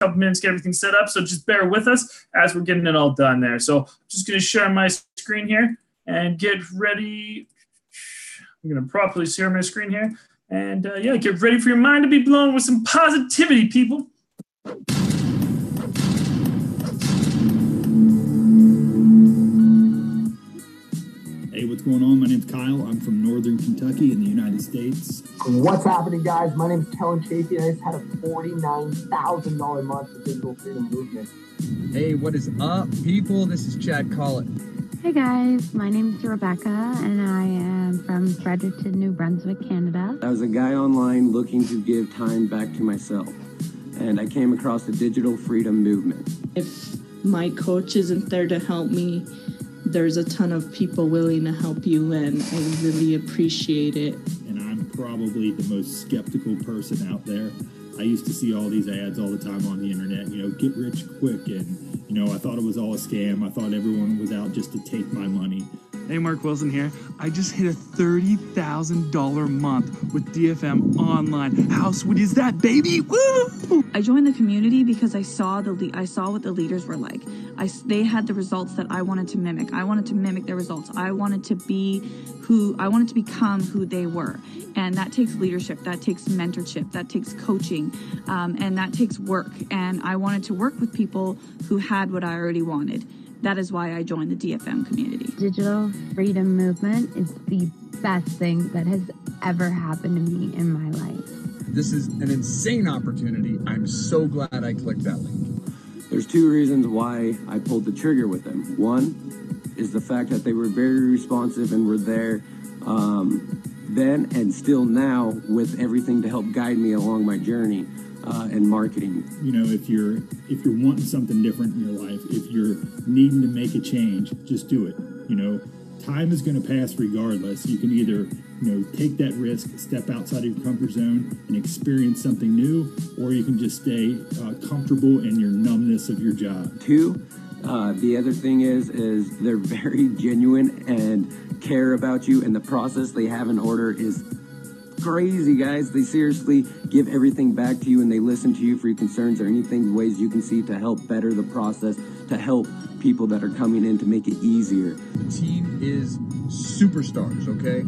couple minutes to get everything set up. So just bear with us as we're getting it all done there. So I'm just going to share my screen here and get ready. I'm going to properly share my screen here. And yeah, get ready for your mind to be blown with some positivity, people. Hey, what's going on? My name's Kyle. I'm from Northern Kentucky in the United States. What's happening, guys? My name's Kellen Chafee, and I just had a $49,000 month with Digital Freedom Movement. Hey, what is up, people? This is Chad Collett. Hey guys, my name is Rebecca and I am from Fredericton, New Brunswick, Canada. I was a guy online looking to give time back to myself, and I came across the Digital Freedom Movement. If my coach isn't there to help me, there's a ton of people willing to help you, and I really appreciate it. And I'm probably the most skeptical person out there. I used to see all these ads all the time on the internet, get rich quick, and I thought it was all a scam. I thought everyone was out just to take my money. Hey, Mark Wilson here. I just hit a $30,000 month with DFM Online. How sweet is that, baby? Woo! I joined the community because I saw what the leaders were like. They had the results that I wanted to mimic. I wanted to mimic their results. I wanted to become who they were. And that takes leadership, that takes mentorship, that takes coaching, and that takes work. And I wanted to work with people who had what I already wanted. That is why I joined the DFM community. Digital Freedom Movement is the best thing that has ever happened to me in my life. This is an insane opportunity. I'm so glad I clicked that link. There's two reasons why I pulled the trigger with them. One is the fact that they were very responsive and were there then and still now with everything to help guide me along my journey in marketing. If you're wanting something different in your life, if you're needing to make a change, just do it. Time is going to pass regardless. You can either take that risk, step outside of your comfort zone and experience something new, or you can just stay comfortable in your numbness of your job. Two, the other thing is they're very genuine and care about you, and the process they have in order is crazy, guys. They seriously give everything back to you, and they listen to you for your concerns or anything, ways you can see to help better the process, to help people that are coming in to make it easier. The team is superstars, okay?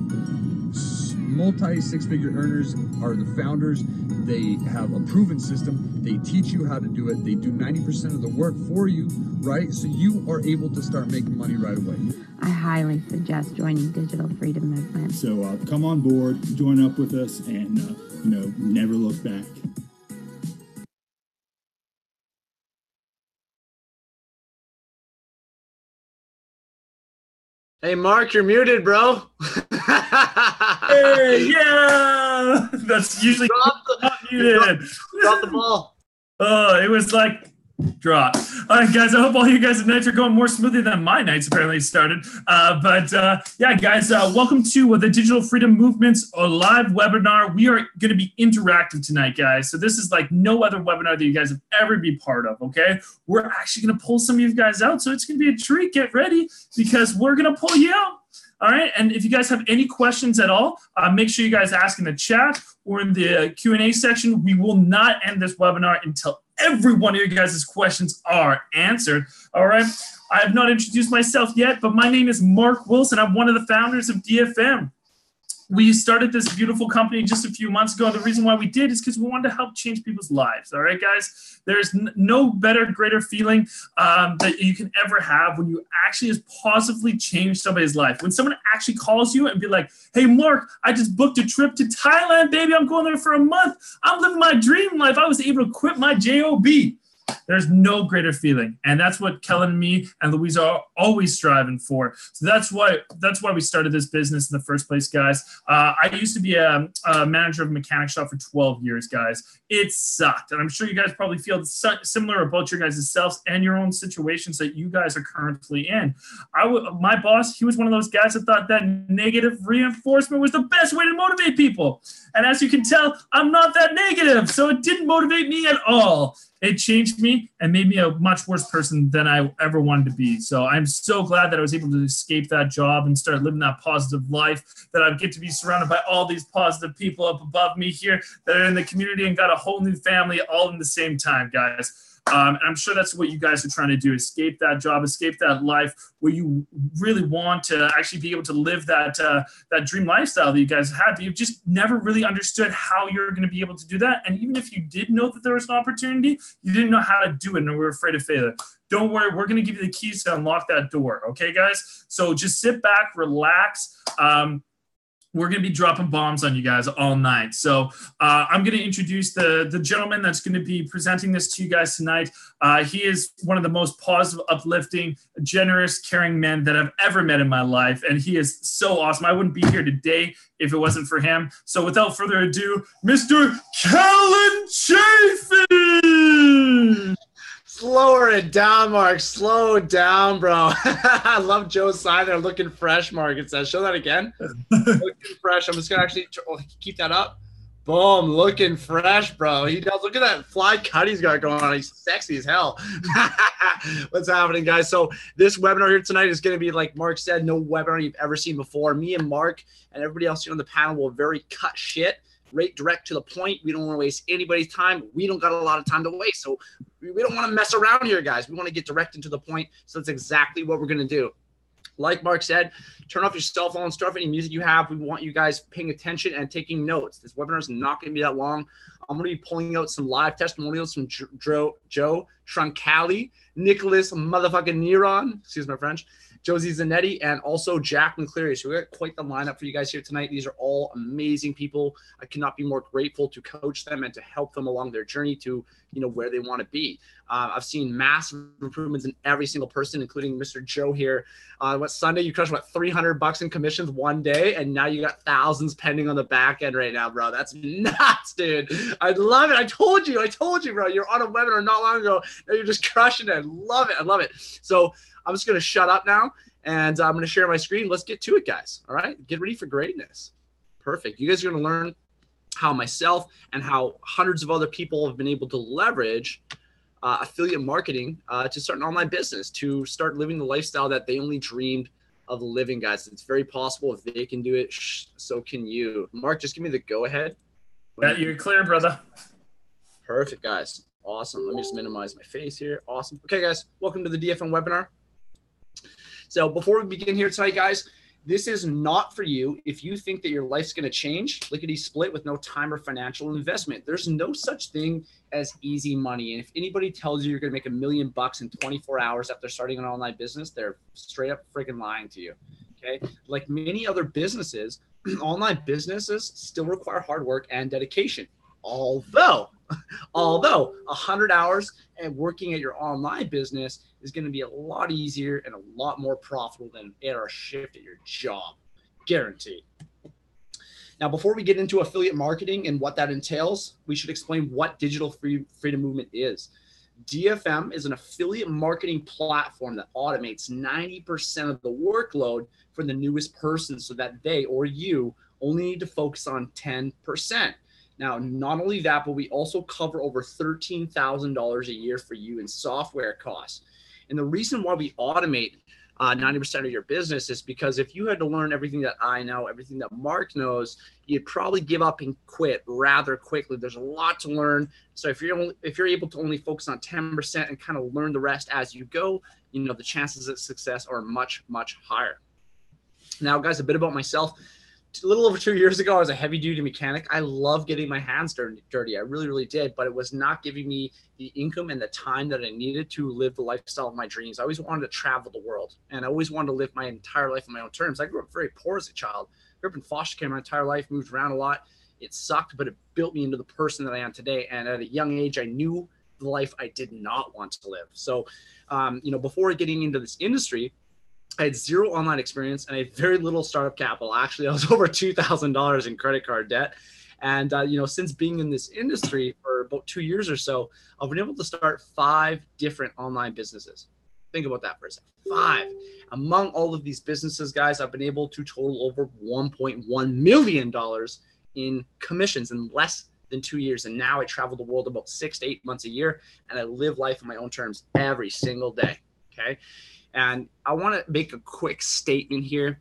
Multi-six-figure earners are the founders. They have a proven system. They teach you how to do it. They do 90% of the work for you, right? So you are able to start making money right away. I highly suggest joining Digital Freedom Movement. So come on board, join up with us, and never look back. Hey, Mark, you're muted, bro. Hey, yeah. That's usually not muted. Drop the ball. Oh, it was like drop. All right, guys, I hope all you guys' nights are going more smoothly than my nights apparently started. Yeah, guys, welcome to the Digital Freedom Movement's live webinar. We are going to be interactive tonight, guys. So this is like no other webinar that you guys have ever been part of, okay? We're actually going to pull some of you guys out, so it's going to be a treat. Get ready, because we're going to pull you out. All right, and if you guys have any questions at all, make sure you guys ask in the chat or in the Q&A section. We will not end this webinar until every one of your guys' questions are answered. All right, I have not introduced myself yet, but my name is Mark Wilson. I'm one of the founders of DFM. We started this beautiful company just a few months ago. And the reason why we did is because we wanted to help change people's lives. All right, guys, there's no better, greater feeling that you can ever have when you actually just positively change somebody's life. When someone actually calls you and be like, hey, Mark, I just booked a trip to Thailand, baby. I'm going there for a month. I'm living my dream life. I was able to quit my job. There's no greater feeling. And that's what Kellen and me and Louise are always striving for. So that's why we started this business in the first place, guys. I used to be a manager of a mechanic shop for 12 years, guys. It sucked. And I'm sure you guys probably feel similar about your guys' selves and your own situations that you guys are currently in. My boss, he was one of those guys that thought that negative reinforcement was the best way to motivate people. And as you can tell, I'm not that negative. So it didn't motivate me at all. it changed me and made me a much worse person than I ever wanted to be. So I'm so glad that I was able to escape that job and start living that positive life, that I get to be surrounded by all these positive people up above me here that are in the community and got a whole new family all in the same time, guys. And I'm sure that's what you guys are trying to do, escape that job, escape that life where you really want to actually be able to live that that dream lifestyle that you guys had, but you've just never really understood how you're going to be able to do that. And even if you did know that there was an opportunity, you didn't know how to do it and were afraid of failure. Don't worry, we're going to give you the keys to unlock that door. Okay, guys? So just sit back, relax. We're going to be dropping bombs on you guys all night. So I'm going to introduce the gentleman that's going to be presenting this to you guys tonight. He is one of the most positive, uplifting, generous, caring men that I've ever met in my life. And he is so awesome. I wouldn't be here today if it wasn't for him. So without further ado, Mr. Kellen Chafin! Slower it down, Mark. Slow down, bro. I love Joe's sign there, looking fresh, Mark. It says, show that again. Looking fresh. I'm just going to actually keep that up. Boom. Looking fresh, bro. He does. Look at that fly cut he's got going on. He's sexy as hell. What's happening, guys? So this webinar here tonight is going to be, like Mark said, no webinar you've ever seen before. Me and Mark and everybody else here on the panel will very cut shit. Right, direct to the point. We don't want to waste anybody's time. We don't got a lot of time to waste. So we don't want to mess around here, guys. We want to get direct and to the point. So that's exactly what we're going to do. Like Mark said, turn off your cell phone, start off any music you have. We want you guys paying attention and taking notes. This webinar is not going to be that long. I'm going to be pulling out some live testimonials from Joe Troncali, Nicholas motherfucking Neron, excuse my French, Josie Zanetti, and also Jack McCleary. So we got quite the lineup for you guys here tonight. These are all amazing people. I cannot be more grateful to coach them and to help them along their journey to, where they want to be. I've seen massive improvements in every single person, including Mr. Joe here. Sunday you crushed $300 in commissions one day, and now you got thousands pending on the back end right now, bro. That's nuts, dude. I love it. I told you, bro. You're on a webinar not long ago. Now you're just crushing it. I love it. So I'm just going to shut up now, and I'm going to share my screen. Let's get to it, guys. All right? Get ready for greatness. Perfect. You guys are going to learn how myself and how hundreds of other people have been able to leverage affiliate marketing to start an online business, to start living the lifestyle that they only dreamed of living, guys. It's very possible. If they can do it, so can you. Mark, just give me the go-ahead. Yeah, you're clear, brother. Perfect, guys. Awesome. Let me just minimize my face here. Awesome. Okay, guys. Welcome to the DFM webinar. So before we begin here tonight, guys, this is not for you if you think that your life's going to change lickety split with no time or financial investment. There's no such thing as easy money. And if anybody tells you you're going to make $1 million in 24 hours after starting an online business, they're straight up freaking lying to you. Okay. Like many other businesses, online businesses still require hard work and dedication. Although 100 hours and working at your online business is going to be a lot easier and a lot more profitable than an 8-hour shift at your job. Guaranteed. Now, before we get into affiliate marketing and what that entails, we should explain what Digital Freedom Movement is. DFM is an affiliate marketing platform that automates 90% of the workload for the newest person so that they or you only need to focus on 10%. Now, not only that, but we also cover over $13,000 a year for you in software costs. And the reason why we automate 90% of your business is because if you had to learn everything that I know, everything that Mark knows, you'd probably give up and quit rather quickly. There's a lot to learn. So if you're able to only focus on 10% and kind of learn the rest as you go, the chances of success are much, much higher. Now, guys, a bit about myself. A little over 2 years ago, I was a heavy-duty mechanic. I love getting my hands dirty. I really, really did, but it was not giving me the income and the time that I needed to live the lifestyle of my dreams. I always wanted to travel the world, and I always wanted to live my entire life on my own terms. I grew up very poor as a child. I grew up in foster care my entire life, moved around a lot. It sucked, but it built me into the person that I am today, and at a young age, I knew the life I did not want to live. So, before getting into this industry, I had zero online experience and I had very little startup capital. Actually, I was over $2,000 in credit card debt. And, since being in this industry for about 2 years or so, I've been able to start 5 different online businesses. Think about that for a second. 5. Among all of these businesses, guys, I've been able to total over $1.1 million in commissions in less than 2 years. And now I travel the world about 6 to 8 months a year, and I live life on my own terms every single day. Okay. And I want to make a quick statement here.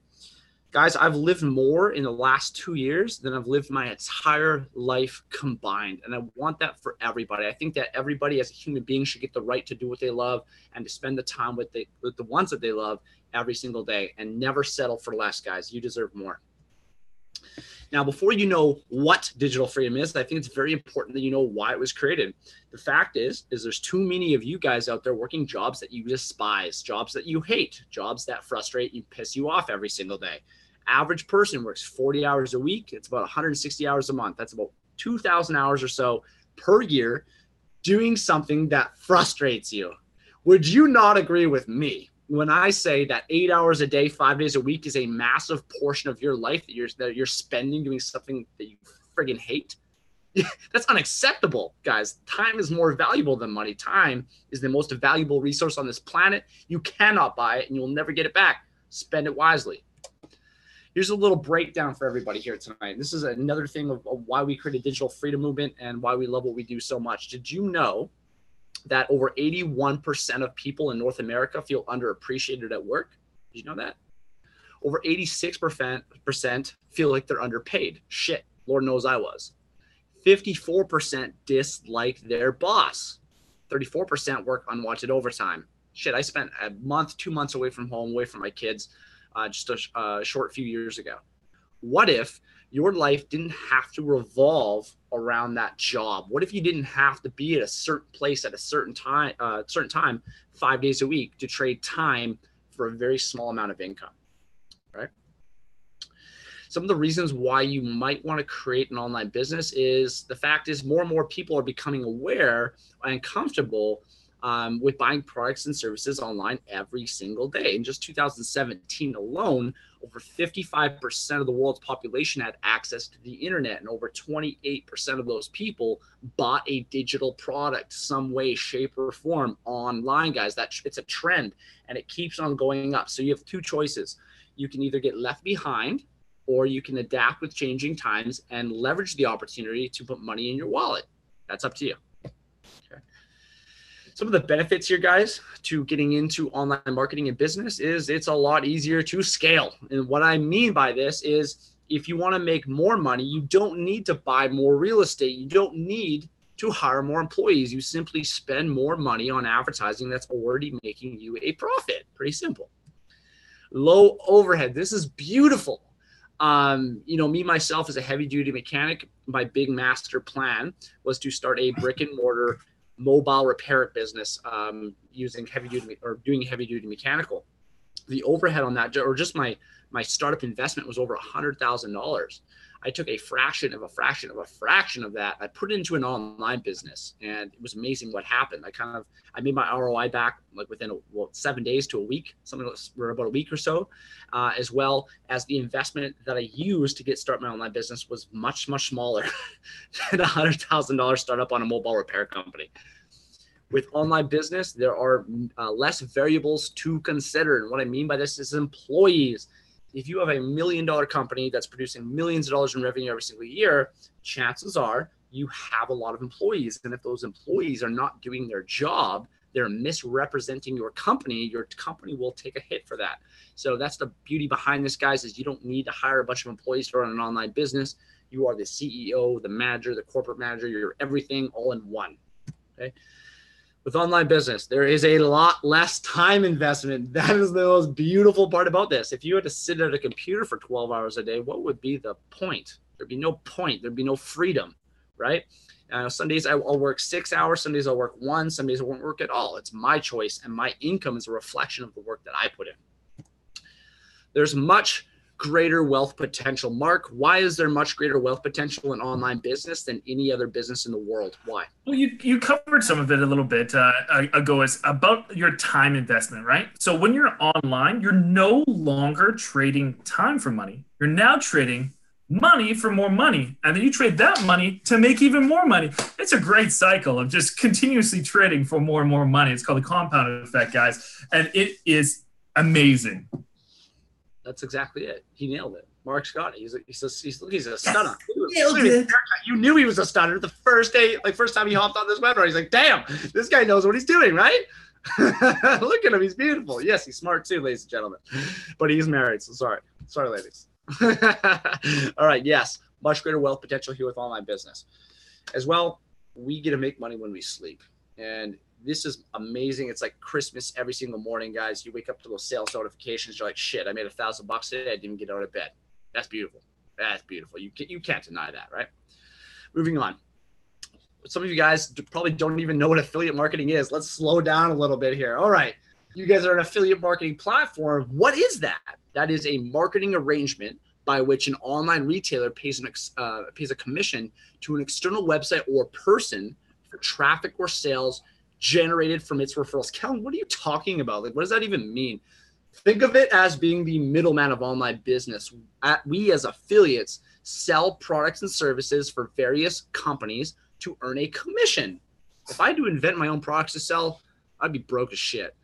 Guys, I've lived more in the last 2 years than I've lived my entire life combined. And I want that for everybody. I think that everybody as a human being should get the right to do what they love and to spend the time with the ones that they love every single day, and never settle for less, guys. You deserve more. Now, before you know what digital freedom is, I think it's very important that you know why it was created. The fact is there's too many of you guys out there working jobs that you despise, jobs that you hate, jobs that frustrate you, piss you off every single day. Average person works 40 hours a week. It's about 160 hours a month. That's about 2,000 hours or so per year doing something that frustrates you. Would you not agree with me when I say that 8 hours a day, 5 days a week is a massive portion of your life that you're spending doing something that you friggin' hate? That's unacceptable, guys. Time is more valuable than money. Time is the most valuable resource on this planet. You cannot buy it, and you'll never get it back. Spend it wisely. Here's a little breakdown for everybody here tonight. This is another thing of why we created Digital Freedom Movement and why we love what we do so much. Did you know that over 81% of people in North America feel underappreciated at work? Did you know that? Over 86% feel like they're underpaid. Shit, Lord knows I was. 54% dislike their boss. 34% work unwanted overtime. Shit, I spent a month, 2 months away from home, away from my kids, just a short few years ago. What if your life didn't have to revolve around that job? What if you didn't have to be at a certain place at a certain time 5 days a week to trade time for a very small amount of income, right? Some of the reasons why you might want to create an online business is the fact is more and more people are becoming aware and comfortable with buying products and services online every single day. In just 2017 alone, over 55% of the world's population had access to the internet, and over 28% of those people bought a digital product some way, shape, or form online, guys. It's a trend, and it keeps on going up. So you have two choices. You can either get left behind, or you can adapt with changing times and leverage the opportunity to put money in your wallet. That's up to you. Okay. Some of the benefits here, guys, to getting into online marketing and business is it's a lot easier to scale. And what I mean by this is if you want to make more money, you don't need to buy more real estate. You don't need to hire more employees. You simply spend more money on advertising that's already making you a profit. Pretty simple. Low overhead. This is beautiful. Me, myself, as a heavy duty mechanic, my big master plan was to start a brick and mortar mobile repair business using heavy duty or doing heavy duty mechanical. The overhead on that, or just my startup investment, was over $100,000. I took a fraction of that. I put it into an online business, and it was amazing what happened. I made my ROI back like within 7 days to a week, or about a week or so, as well as the investment that I used to get started my online business was much, much smaller than a $100,000 startup on a mobile repair company. With online business, there are less variables to consider. And what I mean by this is employees. If you have a $1 million company that's producing millions of dollars in revenue every single year, chances are you have a lot of employees. And if those employees are not doing their job, they're misrepresenting your company will take a hit for that. So that's the beauty behind this, guys, is you don't need to hire a bunch of employees to run an online business. You are the CEO, the manager, the corporate manager, you're everything all in one, okay? With online business, there is a lot less time investment. That is the most beautiful part about this. If you had to sit at a computer for 12 hours a day, what would be the point? There'd be no point. There'd be no freedom, right? Some days I'll work 6 hours. Some days I'll work 1. Some days I won't work at all. It's my choice, and my income is a reflection of the work that I put in. There's much greater wealth potential. Mark, why is there much greater wealth potential in online business than any other business in the world? Why? Well, you covered some of it a little bit ago. It's about your time investment, right? So when you're online, you're no longer trading time for money. You're now trading money for more money. And then you trade that money to make even more money. It's a great cycle of just continuously trading for more and more money. It's called the compound effect, guys. And it is amazing. That's exactly it. He nailed it. Mark Scott. He's a stunner. Nailed it. You knew he was a stunner the first day, like first time he hopped on this webinar. He's like, damn, this guy knows what he's doing, right? Look at him. He's beautiful. Yes, he's smart too, ladies and gentlemen. But he's married, so sorry. Sorry, ladies. All right, yes. Much greater wealth potential here with online business. As well, we get to make money when we sleep. And this is amazing. It's like Christmas every single morning, guys. You wake up to those sales notifications. You're like, shit, I made $1,000 today. I didn't get out of bed. That's beautiful. That's beautiful. You can't deny that, right? Moving on. Some of you guys probably don't even know what affiliate marketing is. Let's slow down a little bit here. All right. You guys are an affiliate marketing platform. What is that? That is a marketing arrangement by which an online retailer pays a commission to an external website or person for traffic or sales generated from its referrals. Kellen, what are you talking about? Like, what does that even mean? Think of it as being the middleman of online business. We as affiliates sell products and services for various companies to earn a commission. If I had to invent my own products to sell, I'd be broke as shit.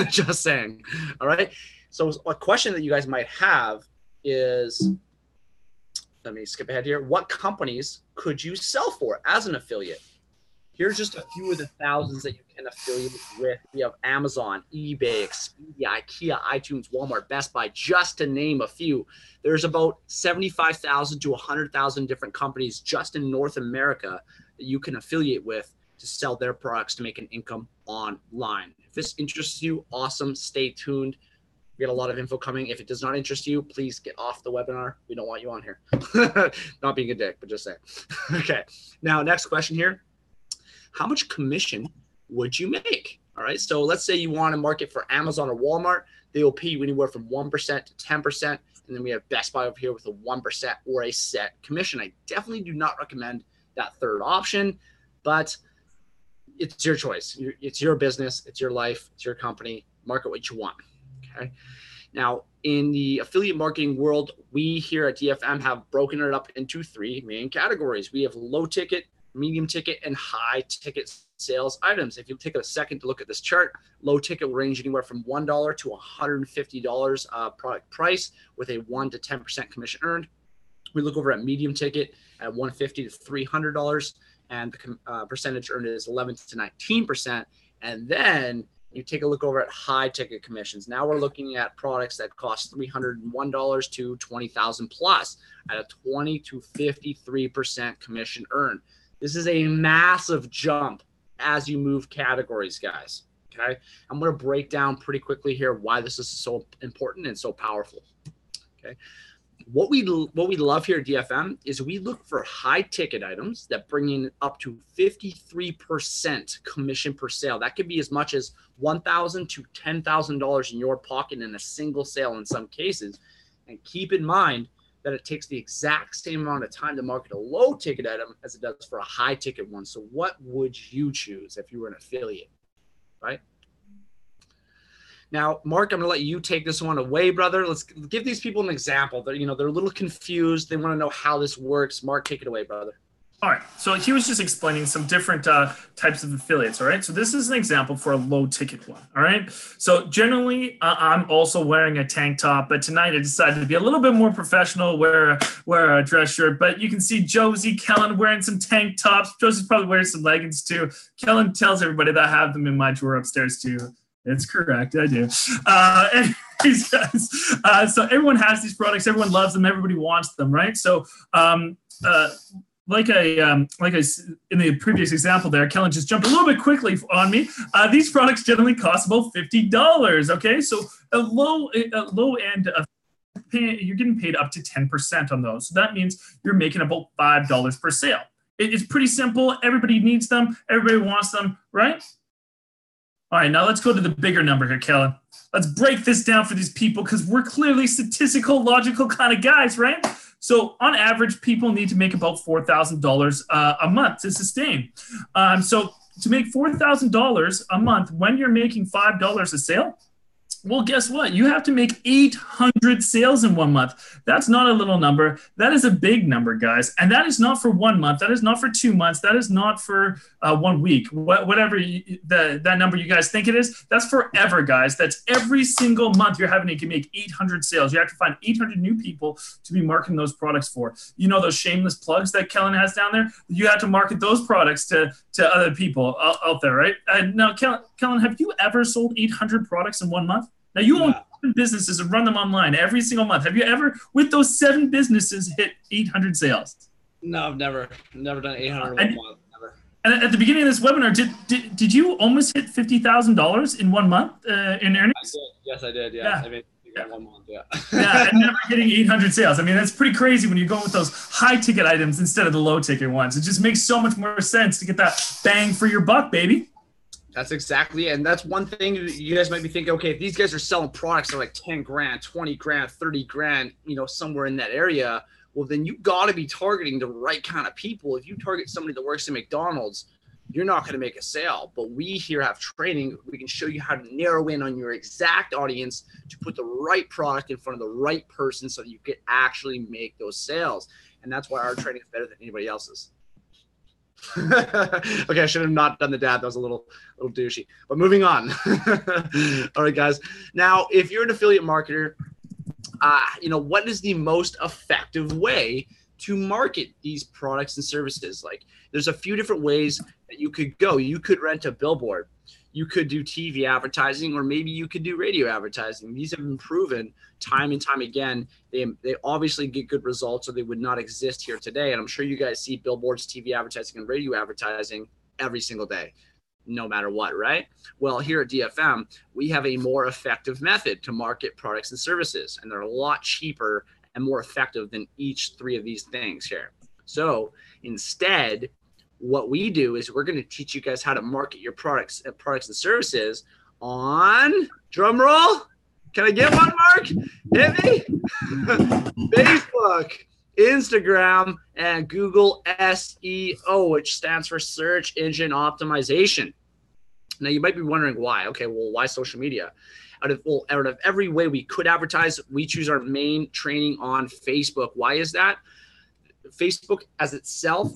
Just saying. All right. So a question that you guys might have is, let me skip ahead here. What companies could you sell for as an affiliate? Here's just a few of the thousands that you can affiliate with. We have Amazon, eBay, Expedia, IKEA, iTunes, Walmart, Best Buy, just to name a few. There's about 75,000 to 100,000 different companies just in North America that you can affiliate with to sell their products to make an income online. If this interests you, awesome. Stay tuned. We got a lot of info coming. If it does not interest you, please get off the webinar. We don't want you on here. Not being a dick, but just saying. Okay. Now, next question here. How much commission would you make? All right. So let's say you want to market for Amazon or Walmart. They will pay you anywhere from 1% to 10%. And then we have Best Buy over here with a 1% or a set commission. I definitely do not recommend that third option, but it's your choice. It's your business. It's your life. It's your company. Market what you want. Okay. Now, in the affiliate marketing world, we here at DFM have broken it up into three main categories. We have low ticket, medium ticket, and high ticket sales items. If you take a second to look at this chart, low ticket will range anywhere from $1 to $150 product price with a 1 to 10% commission earned. We look over at medium ticket at $150 to $300, and the percentage earned is 11 to 19%. And then you take a look over at high ticket commissions. Now we're looking at products that cost $301 to $20,000 plus at a 20 to 53% commission earned. This is a massive jump as you move categories, guys. Okay. I'm going to break down pretty quickly here why this is so important and so powerful. Okay. What we love here at DFM is we look for high ticket items that bring in up to 53% commission per sale. That could be as much as $1,000 to $10,000 in your pocket in a single sale in some cases. And keep in mind that it takes the exact same amount of time to market a low ticket item as it does for a high ticket one. So what would you choose if you were an affiliate, right? Now, Mark, I'm going to let you take this one away, brother. Let's give these people an example. They're a little confused. They want to know how this works. Mark, take it away, brother. All right. So he was just explaining some different types of affiliates. All right. So this is an example for a low ticket one. All right. So generally, I'm also wearing a tank top, but tonight I decided to be a little bit more professional, wear a dress shirt. But you can see Josie, Kellen wearing some tank tops. Josie's probably wearing some leggings too. Kellen tells everybody that I have them in my drawer upstairs too. It's correct. I do. Anyways, guys, so everyone has these products. Everyone loves them. Everybody wants them, right? So, like in the previous example there, Kellen just jumped a little bit quickly on me. These products generally cost about $50. Okay, so a low end of you're getting paid up to 10% on those. So that means you're making about $5 per sale. It's pretty simple. Everybody needs them. Everybody wants them, right? All right, now let's go to the bigger number here, Kellen. Let's break this down for these people because we're clearly statistical, logical kind of guys, right? So on average, people need to make about $4,000 a month to sustain. So to make $4,000 a month when you're making $5 a sale, Well, guess what? You have to make 800 sales in 1 month. That's not a little number. That is a big number, guys. And that is not for 1 month. That is not for 2 months. That is not for 1 week. Whatever that number you guys think it is, that's forever, guys. That's every single month you're having to make 800 sales. You have to find 800 new people to be marketing those products for. You know those shameless plugs that Kellen has down there? You have to market those products to other people out there, right? Now, Kellen, have you ever sold 800 products in 1 month? Now, you own 7 businesses and run them online every single month. Have you ever, with those 7 businesses, hit 800 sales? No, I've never done 800 in 1 month. Never. And at the beginning of this webinar, did you almost hit $50,000 in 1 month in earnings? I did. Yes, I did. Yeah. I mean, 1 month. Yeah. Yeah, and never hitting 800 sales. I mean, that's pretty crazy when you go with those high ticket items instead of the low ticket ones. It just makes so much more sense to get that bang for your buck, baby. That's exactly it. And that's one thing you guys might be thinking, okay, if these guys are selling products that are like 10 grand, 20 grand, 30 grand, somewhere in that area, well, then you got to be targeting the right kind of people. If you target somebody that works at McDonald's, you're not going to make a sale. But we here have training. We can show you how to narrow in on your exact audience to put the right product in front of the right person so that you can actually make those sales. And that's why our training is better than anybody else's. Okay, I should have not done the dad. That was a little douchey. But moving on. All right, guys. Now, if you're an affiliate marketer, what is the most effective way to market these products and services? Like, there's a few different ways that you could go. You could rent a billboard. You could do TV advertising, or maybe you could do radio advertising. These have been proven time and time again. They obviously get good results, or they would not exist here today. And I'm sure you guys see billboards, TV advertising, and radio advertising every single day, no matter what, right? Well, here at DFM, we have a more effective method to market products and services, and they're a lot cheaper and more effective than each 3 of these things here. So instead, what we do is we're going to teach you guys how to market your products and services on, drum roll, can I get one, Mark? Hit me. Facebook, Instagram, and Google SEO, which stands for Search Engine Optimization. Now, you might be wondering why. Okay, well, why social media? Out of every way we could advertise, we choose our main training on Facebook. Why is that? Facebook as itself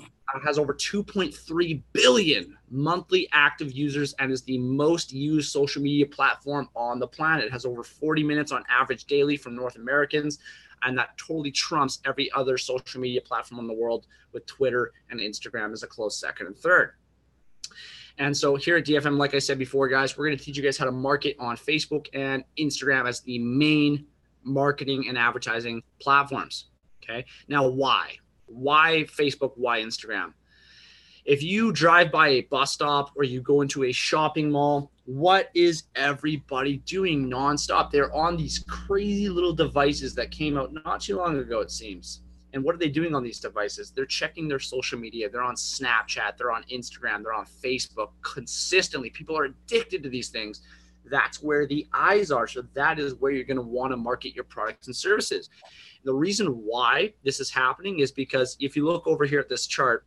has over 2.3 billion monthly active users and is the most used social media platform on the planet. It has over 40 minutes on average daily from North Americans, and that totally trumps every other social media platform in the world, with Twitter and Instagram as a close second and third. And so here at DFM, like I said before, guys, we're going to teach you guys how to market on Facebook and Instagram as the main marketing and advertising platforms. Okay. Now, why? Why Facebook? Why Instagram? If you drive by a bus stop or you go into a shopping mall, what is everybody doing nonstop? They're on these crazy little devices that came out not too long ago, it seems. And what are they doing on these devices? They're checking their social media. They're on Snapchat. They're on Instagram. They're on Facebook consistently. People are addicted to these things. That's where the eyes are. So that is where you're going to want to market your products and services. The reason why this is happening is because if you look over here at this chart,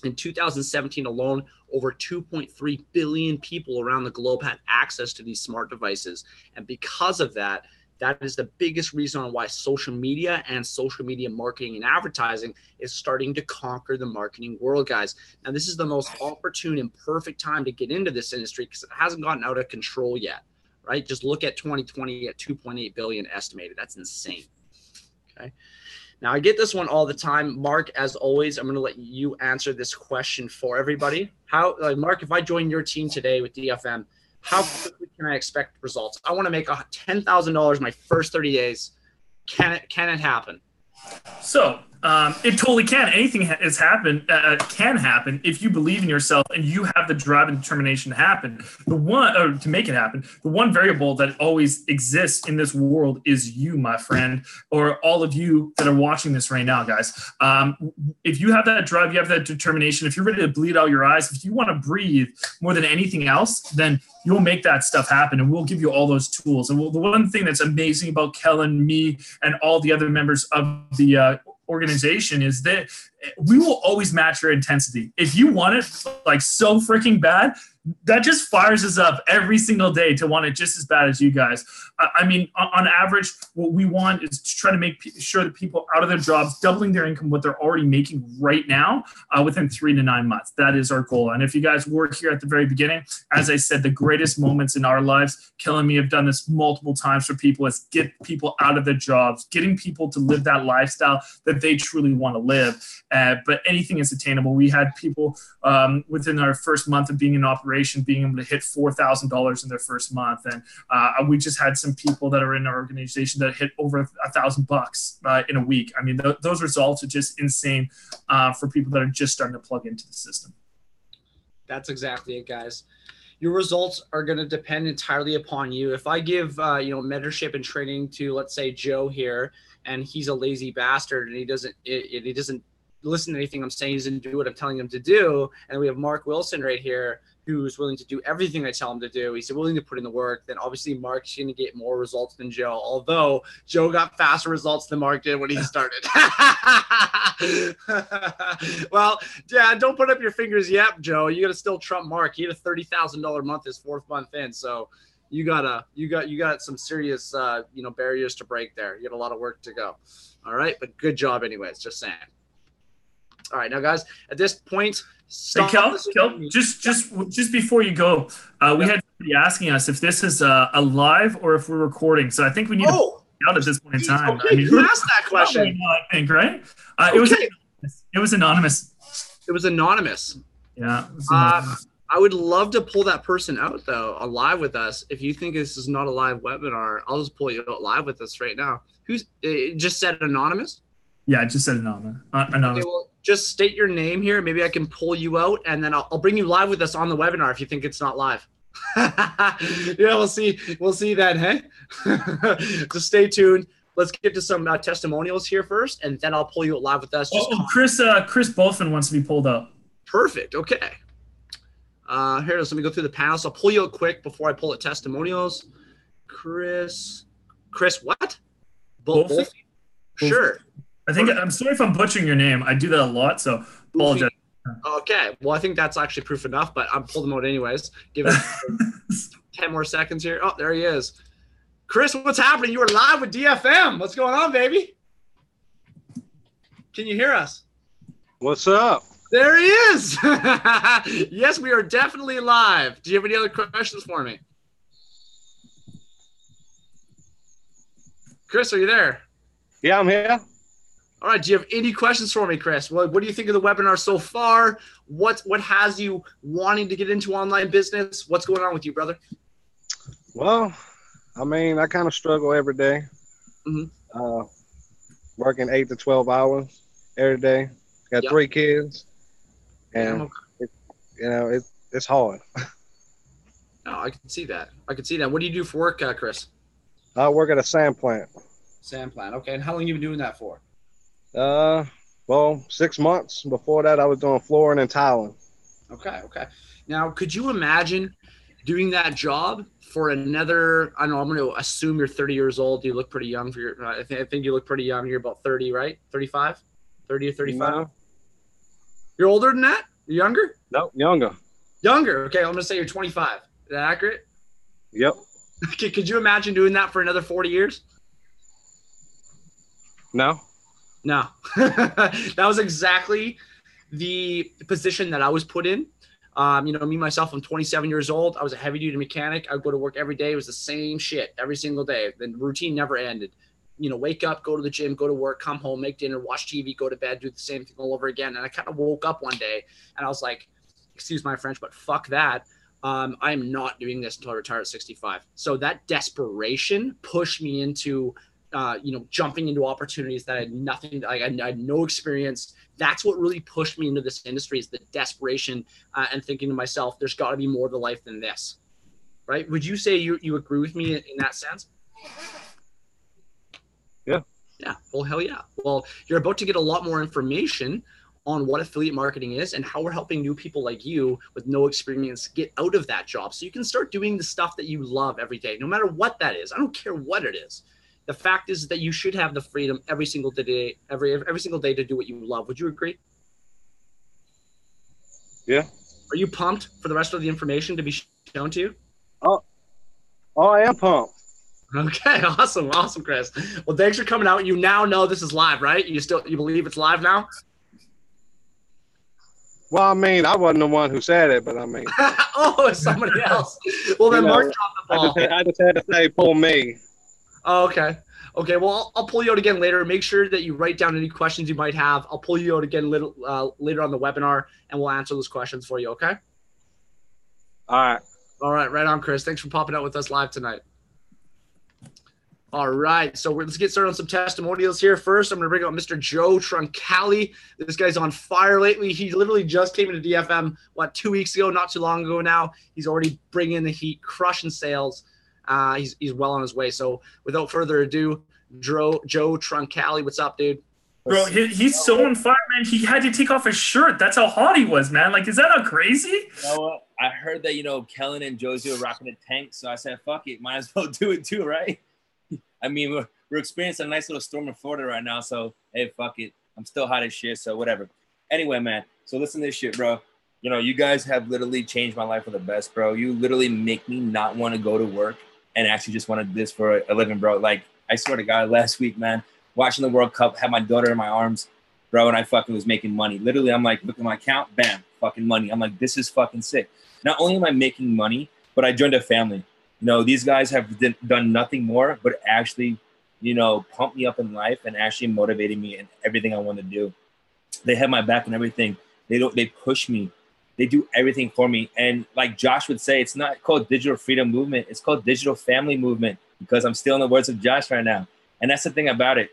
in 2017 alone, over 2.3 billion people around the globe had access to these smart devices. And because of that, that is the biggest reason on why social media and social media marketing and advertising is starting to conquer the marketing world, guys. Now, this is the most opportune and perfect time to get into this industry because it hasn't gotten out of control yet, right? Just look at 2020 at 2.8 billion estimated. That's insane. Okay. Now, I get this one all the time. Mark, as always, I'm going to let you answer this question for everybody. Mark, if I join your team today with DFM, how quickly can I expect results? I want to make $10,000 my first 30 days. Can it happen? So it totally can. Anything can happen if you believe in yourself and you have the drive and determination to happen. To make it happen. The one variable that always exists in this world is you, my friend, or all of you that are watching this right now, guys. If you have that drive, you have that determination. If you're ready to bleed out your eyes, if you want to breathe more than anything else, then you'll make that stuff happen, and we'll give you all those tools. And the one thing that's amazing about Kellen, me, and all the other members of the organization is that we will always match your intensity. If you want it like so freaking bad, that just fires us up every single day to want it just as bad as you guys. I mean, on average, what we want is to try to make sure that people out of their jobs, doubling their income, what they're already making right now, within 3 to 9 months. That is our goal. And if you guys were here at the very beginning, as I said, the greatest moments in our lives, Kel and me have done this multiple times for people, is get people out of their jobs, getting people to live that lifestyle that they truly want to live. But anything is attainable. We had people within our first month of being in operation being able to hit $4,000 in their first month. And we just had some people that are in our organization that hit over $1,000 in a week. I mean, those results are just insane for people that are just starting to plug into the system. That's exactly it, guys. Your results are going to depend entirely upon you. If I give, mentorship and training to, let's say, Joe here, and he's a lazy bastard and he doesn't listen to anything I'm saying, he doesn't do what I'm telling him to do, and we have Mark Wilson right here, who's willing to do everything I tell him to do. He's willing to put in the work. Then obviously Mark's going to get more results than Joe, although Joe got faster results than Mark did when he started. Well, yeah, don't put up your fingers yet, Joe. You got to still trump Mark. He had a $30,000 month his 4th month in. So you got some serious, barriers to break there. You got a lot of work to go. All right. But good job anyways, just saying. All right, now guys, at this point, stop. Hey, Kel, just before you go, we had somebody asking us if this is a live or if we're recording. So I think we need to find out at this point in time. Okay, you asked that question. Right now, I think, right? It was anonymous. It was anonymous. Yeah. It was anonymous. I would love to pull that person out though, live with us. If you think this is not a live webinar, I'll just pull you out live with us right now. Who's just said anonymous? Yeah, I just said anonymous. Okay, well, just state your name here. Maybe I can pull you out, and then I'll bring you live with us on the webinar if you think it's not live. Yeah, we'll see. We'll see then, hey? Just stay tuned. Let's get to some testimonials here first, and then I'll pull you out live with us. Chris Bolfin wants to be pulled up. Perfect. Okay. Here it is. Let me go through the panels. I'll pull you out quick before I pull at testimonials. Chris what? Bolfin? Sure. I think, I'm sorry if I'm butchering your name. I do that a lot, so apologize. Okay. Well, I think that's actually proof enough, but I'm pulling him out anyways. Give it 10 more seconds here. Oh, there he is. Chris, what's happening? You are live with DFM. What's going on, baby? Can you hear us? What's up? There he is. Yes, we are definitely live. Do you have any other questions for me? Chris, are you there? Yeah, I'm here. All right. Do you have any questions for me, Chris? What do you think of the webinar so far? What has you wanting to get into online business? What's going on with you, brother? Well, I mean, I kind of struggle every day. Working 8 to 12 hours every day. Got 3 kids, and it's hard. Oh, I can see that. What do you do for work, Chris? I work at a sand plant. Sand plant. Okay. And how long have you been doing that for? Well, 6 months. Before that, I was doing flooring and tiling. Okay. Now, could you imagine doing that job for another? I don't know. I'm going to assume you're 30 years old. You look pretty young for your. I think you look pretty young. You're about 30, right? 35, 30 or 35. No. You're older than that. You're younger. No, younger. Younger. Okay, I'm going to say you're 25. Is that accurate? Yep. Okay. Could you imagine doing that for another 40 years? No. That was exactly the position that I was put in. Me, myself, I'm 27 years old. I was a heavy duty mechanic. I would go to work every day. It was the same shit every single day. The routine never ended. Wake up, go to the gym, go to work, come home, make dinner, watch TV, go to bed, do the same thing all over again. And I kind of woke up one day and I was like, excuse my French, but fuck that. I am not doing this until I retire at 65. So that desperation pushed me into jumping into opportunities that I had nothing, I had no experience. That's what really pushed me into this industry, is the desperation and thinking to myself, there's got to be more to life than this. Right? Would you say you agree with me in that sense? Yeah. Yeah. Well, hell yeah. Well, you're about to get a lot more information on what affiliate marketing is and how we're helping new people like you with no experience get out of that job so you can start doing the stuff that you love every day, no matter what that is. I don't care what it is. The fact is that you should have the freedom every single day, every single day to do what you love. Would you agree? Yeah. Are you pumped for the rest of the information to be shown to you? Oh, I am pumped. Okay, awesome, Chris. Well, thanks for coming out. You now know this is live, right? You believe it's live now? Well, I mean, I wasn't the one who said it, but I mean. Oh, it's somebody else. Well, then Mark dropped the ball. I just had to say, pull me. Oh, okay. Okay, well, I'll pull you out again later. Make sure that you write down any questions you might have. I'll pull you out again later on the webinar, and we'll answer those questions for you, okay? All right, right on, Chris. Thanks for popping out with us live tonight. All right, so let's get started on some testimonials here. First, I'm going to bring up Mr. Joe Troncalli. This guy's on fire lately. He literally just came into DFM, 2 weeks ago, not too long ago now. He's already bringing the heat, crushing sales. He's well on his way. So without further ado, Joe Troncalli, what's up, dude? Bro, he's so on fire, man. He had to take off his shirt. That's how hot he was, man. Like, is that not crazy? You know what? I heard that, Kellen and Josie were rocking a tank, so I said, fuck it. Might as well do it too, right? I mean, we're experiencing a nice little storm in Florida right now, so hey, fuck it. I'm still hot as shit, so whatever. Anyway, man, so listen to this shit, bro. You guys have literally changed my life for the best, bro. You literally make me not want to go to work and actually just want to do this for a living, bro. Like, I swear to God, last week, man, watching the World Cup, had my daughter in my arms, bro, and I fucking was making money. Literally, I'm like, look at my account, bam, fucking money. I'm like, this is fucking sick. Not only am I making money, but I joined a family. These guys have done nothing more but actually, pump me up in life and actually motivated me in everything I want to do. They have my back and everything. They push me. They do everything for me. And like Josh would say, it's not called Digital Freedom Movement. It's called Digital Family Movement, because I'm still in the words of Josh right now. And that's the thing about it.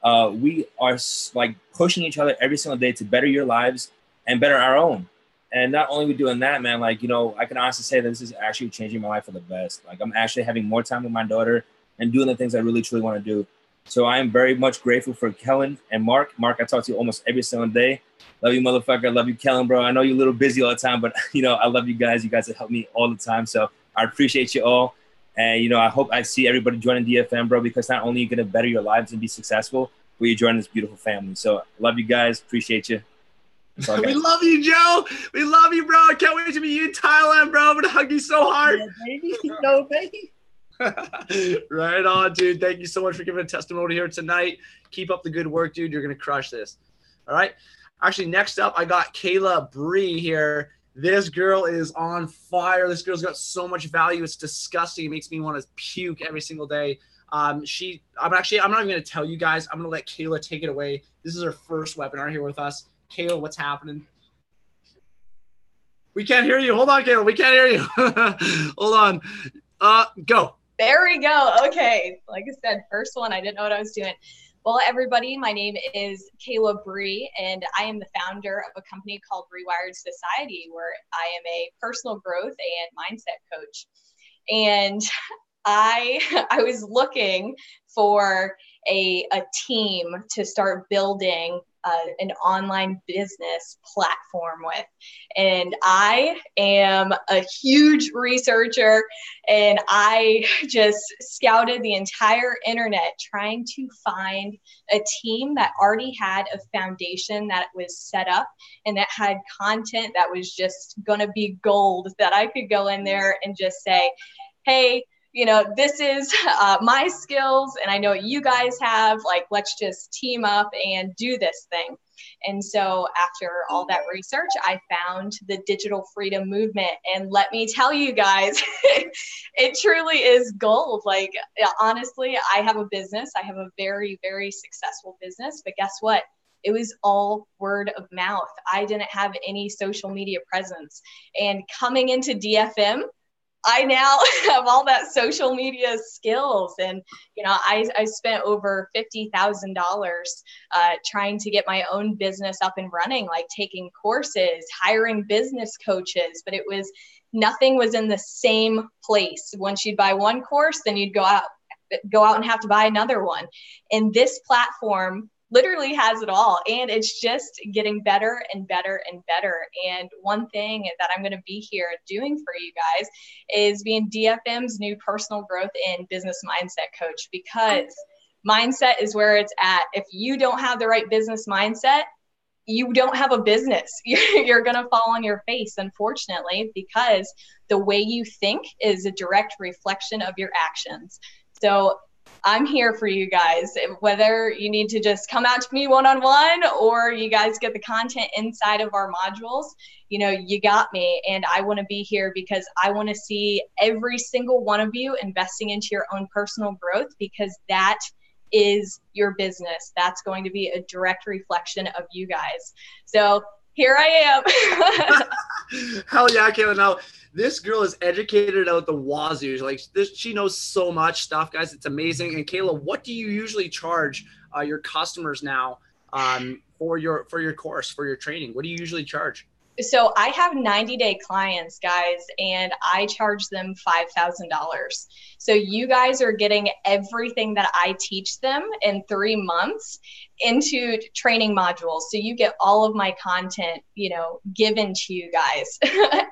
We are like pushing each other every single day to better your lives and better our own. And not only are we doing that, man, like, I can honestly say that this is actually changing my life for the best. Like, I'm actually having more time with my daughter and doing the things I really, truly want to do. So I am very much grateful for Kellen and Mark. Mark, I talk to you almost every single day. Love you, motherfucker. I love you, Kellen, bro. I know you're a little busy all the time, but, I love you guys. You guys have helped me all the time. So I appreciate you all. And, I hope I see everybody joining DFM, bro, because not only are you going to better your lives and be successful, but you're joining this beautiful family. So love you guys. Appreciate you. We love you, Joe. We love you, bro. I can't wait to meet you in Thailand, bro. I'm going to hug you so hard. No, baby. Right on, dude. Thank you so much for giving a testimony here tonight. Keep up the good work, dude. You're going to crush this. All right. Actually, next up, I got Kayla Bree here. This girl is on fire. This girl's got so much value. It's disgusting. It makes me want to puke every single day. I'm not even going to tell you guys. I'm going to let Kayla take it away. This is her first webinar here with us. Kayla, what's happening? We can't hear you. Hold on, Kayla. We can't hear you. Hold on. Go. There we go. Okay. Like I said, first one, I didn't know what I was doing. Well, everybody, my name is Kayla Bree, and I am the founder of a company called Rewired Society, where I am a personal growth and mindset coach. And I was looking for a team to start building an online business platform with. And I am a huge researcher, and I just scouted the entire internet trying to find a team that already had a foundation that was set up and that had content that was just going to be gold, that I could go in there and just say, hey, this is my skills, and I know what you guys have. Like, let's just team up and do this thing. And so after all that research, I found the Digital Freedom Movement. And let me tell you guys, it truly is gold. Like, honestly, I have a business. I have a very, very successful business. But guess what? It was all word of mouth. I didn't have any social media presence. And coming into DFM, I now have all that social media skills. And, I spent over $50,000 trying to get my own business up and running, like taking courses, hiring business coaches, but nothing was in the same place. Once you'd buy one course, then you'd go out and have to buy another one. And this platform literally has it all, and it's just getting better and better and better. And one thing that I'm going to be here doing for you guys is being DFM's new personal growth and business mindset coach, because mindset is where it's at. If you don't have the right business mindset, you don't have a business. You're going to fall on your face, unfortunately, because the way you think is a direct reflection of your actions. So I'm here for you guys, whether you need to just come out to me one-on-one or you guys get the content inside of our modules, you got me. And I want to be here because I want to see every single one of you investing into your own personal growth, because that is your business. That's going to be a direct reflection of you guys. So here I am. Hell yeah, Kayla. Now, this girl is educated out the wazoo. Like this, she knows so much stuff, guys. It's amazing. And Kayla, what do you usually charge your customers now for your course, for your training? What do you usually charge? So I have 90-day clients, guys, and I charge them $5,000. So you guys are getting everything that I teach them in 3 months into training modules. So you get all of my content, given to you guys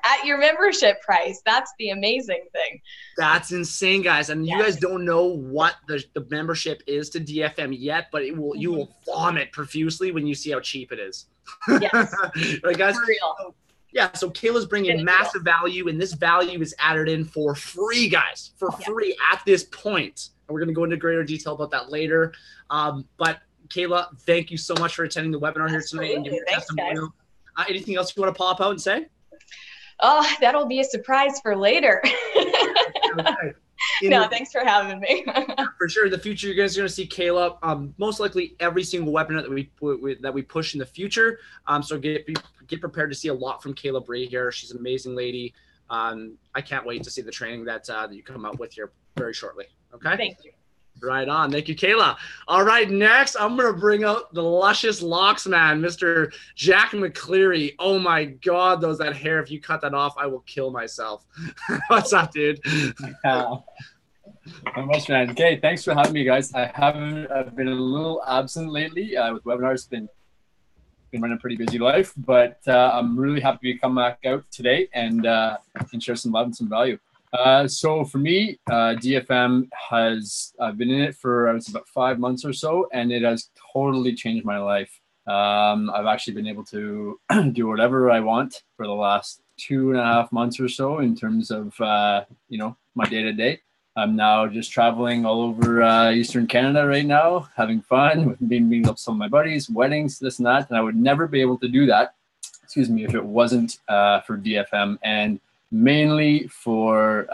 at your membership price. That's the amazing thing. That's insane, guys. And you guys don't know what the membership is to DFM yet, but you will vomit profusely when you see how cheap it is. Yes. Right, guys? For real. Yeah, so Kayla's bringing massive value, and this value is added in for free, guys, for free at this point. And we're going to go into greater detail about that later. But Kayla, thank you so much for attending the webinar here tonight. And Thanks, guys. Anything else you want to pop out and say? Oh, that'll be a surprise for later. Okay. No, thanks for having me. For sure, in the future, you guys are going to see Kayla most likely every single webinar that we push in the future. So get prepared to see a lot from Kayla Bree here. She's an amazing lady. I can't wait to see the training that you come out with here very shortly. Okay. Thank you. Right on. Thank you, Kayla. All right, next, I'm going to bring out the luscious locks man, Mr. Jack McCleary. Oh, my God, that hair. If you cut that off, I will kill myself. What's up, dude? Not much, man. Okay, thanks for having me, guys. I've been a little absent lately with webinars. Been running a pretty busy life, but I'm really happy to come back out today and share some love and some value. So for me, DFM I've been in it for about 5 months or so, and it has totally changed my life. I've actually been able to do whatever I want for the last 2.5 months or so in terms of, my day-to-day. I'm now just traveling all over Eastern Canada right now, having fun, with meeting up some of my buddies, weddings, this and that. And I would never be able to do that, if it wasn't for DFM and mainly for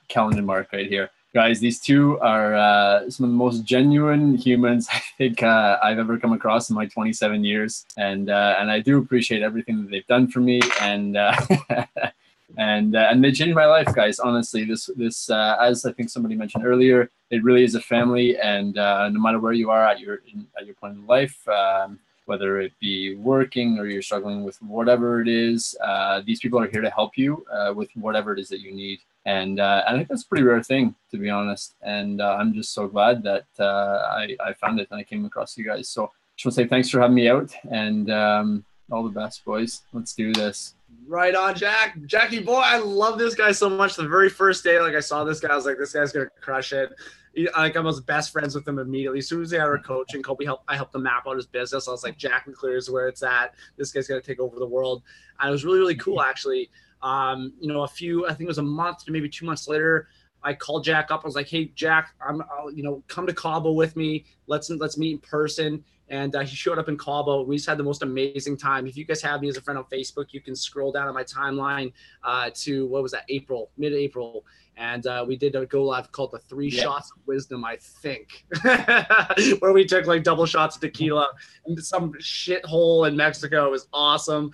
Kellen and Mark right here. Guys, these two are some of the most genuine humans I think I've ever come across in my 27 years. And I do appreciate everything that they've done for me. And and they changed my life, guys. Honestly, this as I think somebody mentioned earlier, it really is a family. And no matter where you are at your point in life, whether it be working or you're struggling with whatever it is, these people are here to help you with whatever it is that you need. And I think that's a pretty rare thing, to be honest. And I'm just so glad that I found it and I came across you guys. So just want to say thanks for having me out, and all the best, boys. Let's do this. Right on, Jackie boy. I love this guy so much. The very first day, I saw this guy, I was like, this guy's gonna crush it. I was best friends with him immediately. As soon as they had our coaching, I helped him map out his business. I was like, Jack McCleary is where it's at. This guy's gonna take over the world. And it was really, really cool, actually. I think it was a month to maybe 2 months later, I called Jack up. I was like, hey, Jack, come to Cabo with me. Let's meet in person. And he showed up in Cabo. We just had the most amazing time. If you guys have me as a friend on Facebook, you can scroll down on my timeline to, mid-April. And we did a go live called the 3 Shots of Wisdom, I think, where we took double shots of tequila into some shithole in Mexico. It was awesome.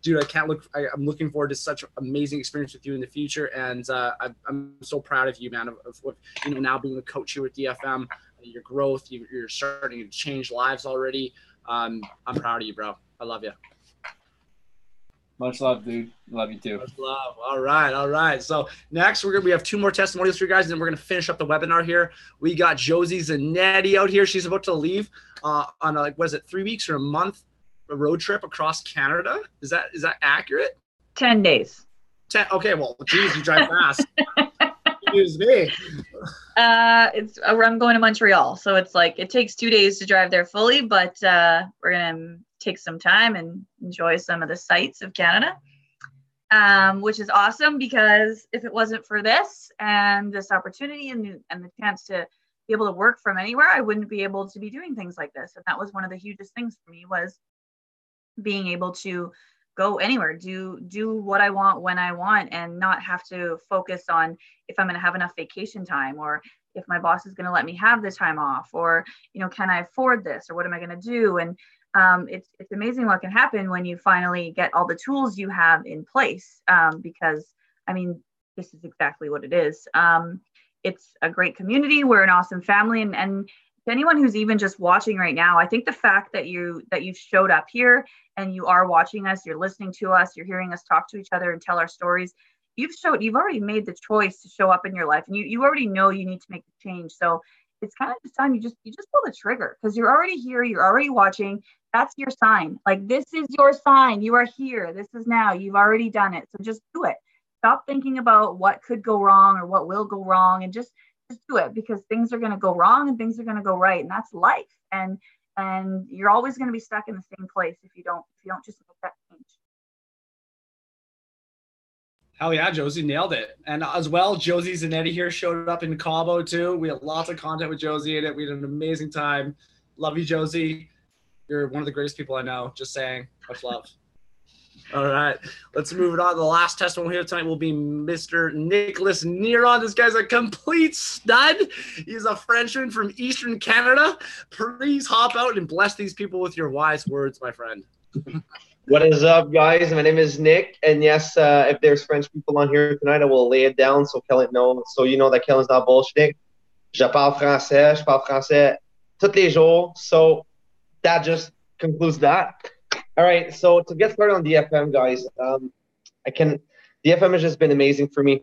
Dude, I'm looking forward to such an amazing experience with you in the future. And I'm so proud of you, man, of now being a coach here with DFM. Your growth, you're starting to change lives already. I'm proud of you, bro. I love you. Much love, dude. Love you too. Much love. All right. So next we have 2 more testimonials for you guys, and then we're gonna finish up the webinar here. We got Josie Zanetti out here. She's about to leave on a 3 weeks or a month road trip across Canada. Is that accurate? 10 days. 10. Okay. Well, geez, you drive fast. Excuse me. I'm going to Montreal, so it's like it takes 2 days to drive there fully, but we're gonna take some time and enjoy some of the sights of Canada, which is awesome because if it wasn't for this and this opportunity and the chance to be able to work from anywhere, I wouldn't be able to be doing things like this. And that was one of the hugest things for me, was being able to go anywhere, do what I want when I want, and not have to focus on if I'm going to have enough vacation time, or if my boss is going to let me have the time off, or, can I afford this, or what am I going to do? And it's amazing what can happen when you finally get all the tools you have in place, because this is exactly what it is. It's a great community. We're an awesome family, and to anyone who's even just watching right now, I think the fact that you showed up here and you are watching us, you're listening to us, you're hearing us talk to each other and tell our stories, you've already made the choice to show up in your life, and you already know you need to make the change. So it's kind of just time you just pull the trigger, because you're already here, you're already watching. That's your sign. Like, this is your sign. You are here. This is now. You've already done it. So just do it. Stop thinking about what could go wrong or what will go wrong, and just do it, because things are going to go wrong and things are going to go right, and that's life. And you're always going to be stuck in the same place if you don't just make that change. Hell yeah, Josie nailed it. And as well, Josie Zanetti here showed up in Cabo too. We had lots of content with Josie in it. We had an amazing time. Love you, Josie. You're one of the greatest people I know. Just saying. Much love. All right, let's move it on. The last testimonial here tonight will be Mr. Nicholas Neron. This guy's a complete stud. He's a Frenchman from Eastern Canada. Please hop out and bless these people with your wise words, my friend. What is up, guys? My name is Nick, and yes, if there's French people on here tonight, I will lay it down so Kellen knows. So you know that Kellen's not bullshitting. Je parle français tous les jours. So that just concludes that. All right, so to get started on DFM, guys, DFM has just been amazing for me.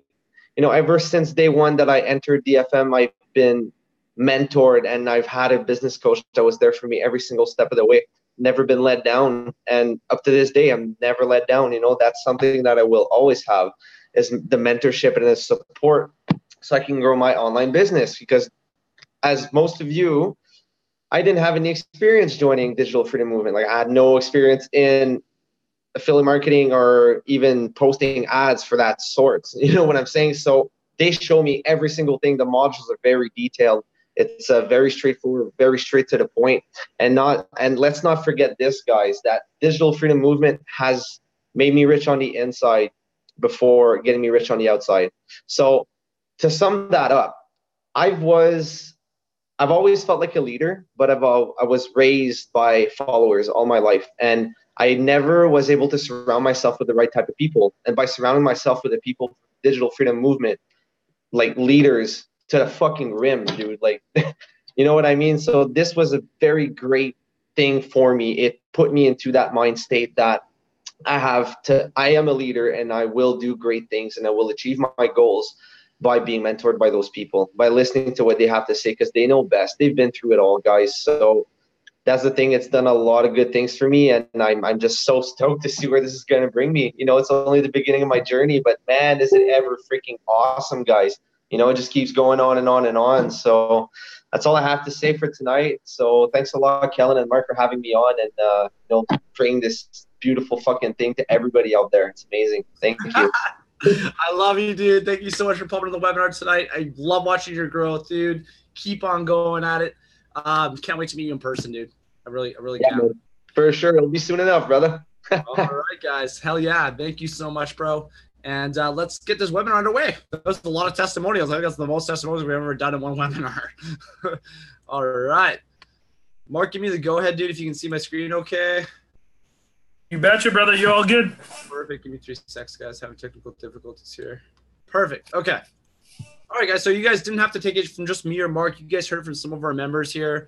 Ever since day one that I entered DFM, I've been mentored, and I've had a business coach that was there for me every single step of the way. Never been let down, and up to this day, I'm never let down. That's something that I will always have, is the mentorship and the support, so I can grow my online business. Because as most of you, I didn't have any experience joining Digital Freedom Movement. Like, I had no experience in affiliate marketing or even posting ads for that sort. You know what I'm saying? So they show me every single thing. The modules are very detailed. It's very straightforward, very straight to the point. And let's not forget this, guys, that Digital Freedom Movement has made me rich on the inside before getting me rich on the outside. So to sum that up, I've always felt like a leader, but I was raised by followers all my life. And I never was able to surround myself with the right type of people. And by surrounding myself with the people, Digital Freedom Movement, like leaders to the fucking rim, dude, like, you know what I mean? So this was a very great thing for me. It put me into that mind state that I am a leader, and I will do great things, and I will achieve my goals by being mentored by those people, by listening to what they have to say, because they know best. They've been through it all, guys. So that's the thing. It's done a lot of good things for me, and I'm just so stoked to see where this is going to bring me. It's only the beginning of my journey, but man, is it ever freaking awesome, guys. It just keeps going on and on and on. So that's all I have to say for tonight. So thanks a lot, Kellen and Mark, for having me on and bringing this beautiful fucking thing to everybody out there. It's amazing. Thank you. I love you, dude. Thank you so much for pumping the webinar tonight. I love watching your growth, dude. Keep on going at it. Can't wait to meet you in person, dude. I really can't. Man. For sure. It'll be soon enough, brother. All right, guys. Hell yeah. Thank you so much, bro. And let's get this webinar underway. There's a lot of testimonials. I think that's the most testimonials we've ever done in one webinar. All right. Mark, give me the go-ahead, dude, if you can see my screen okay. You betcha, brother. You all good? Perfect. Give me 3 seconds, guys. Having technical difficulties here. Perfect. Okay. All right, guys. So you guys didn't have to take it from just me or Mark. You guys heard from some of our members here.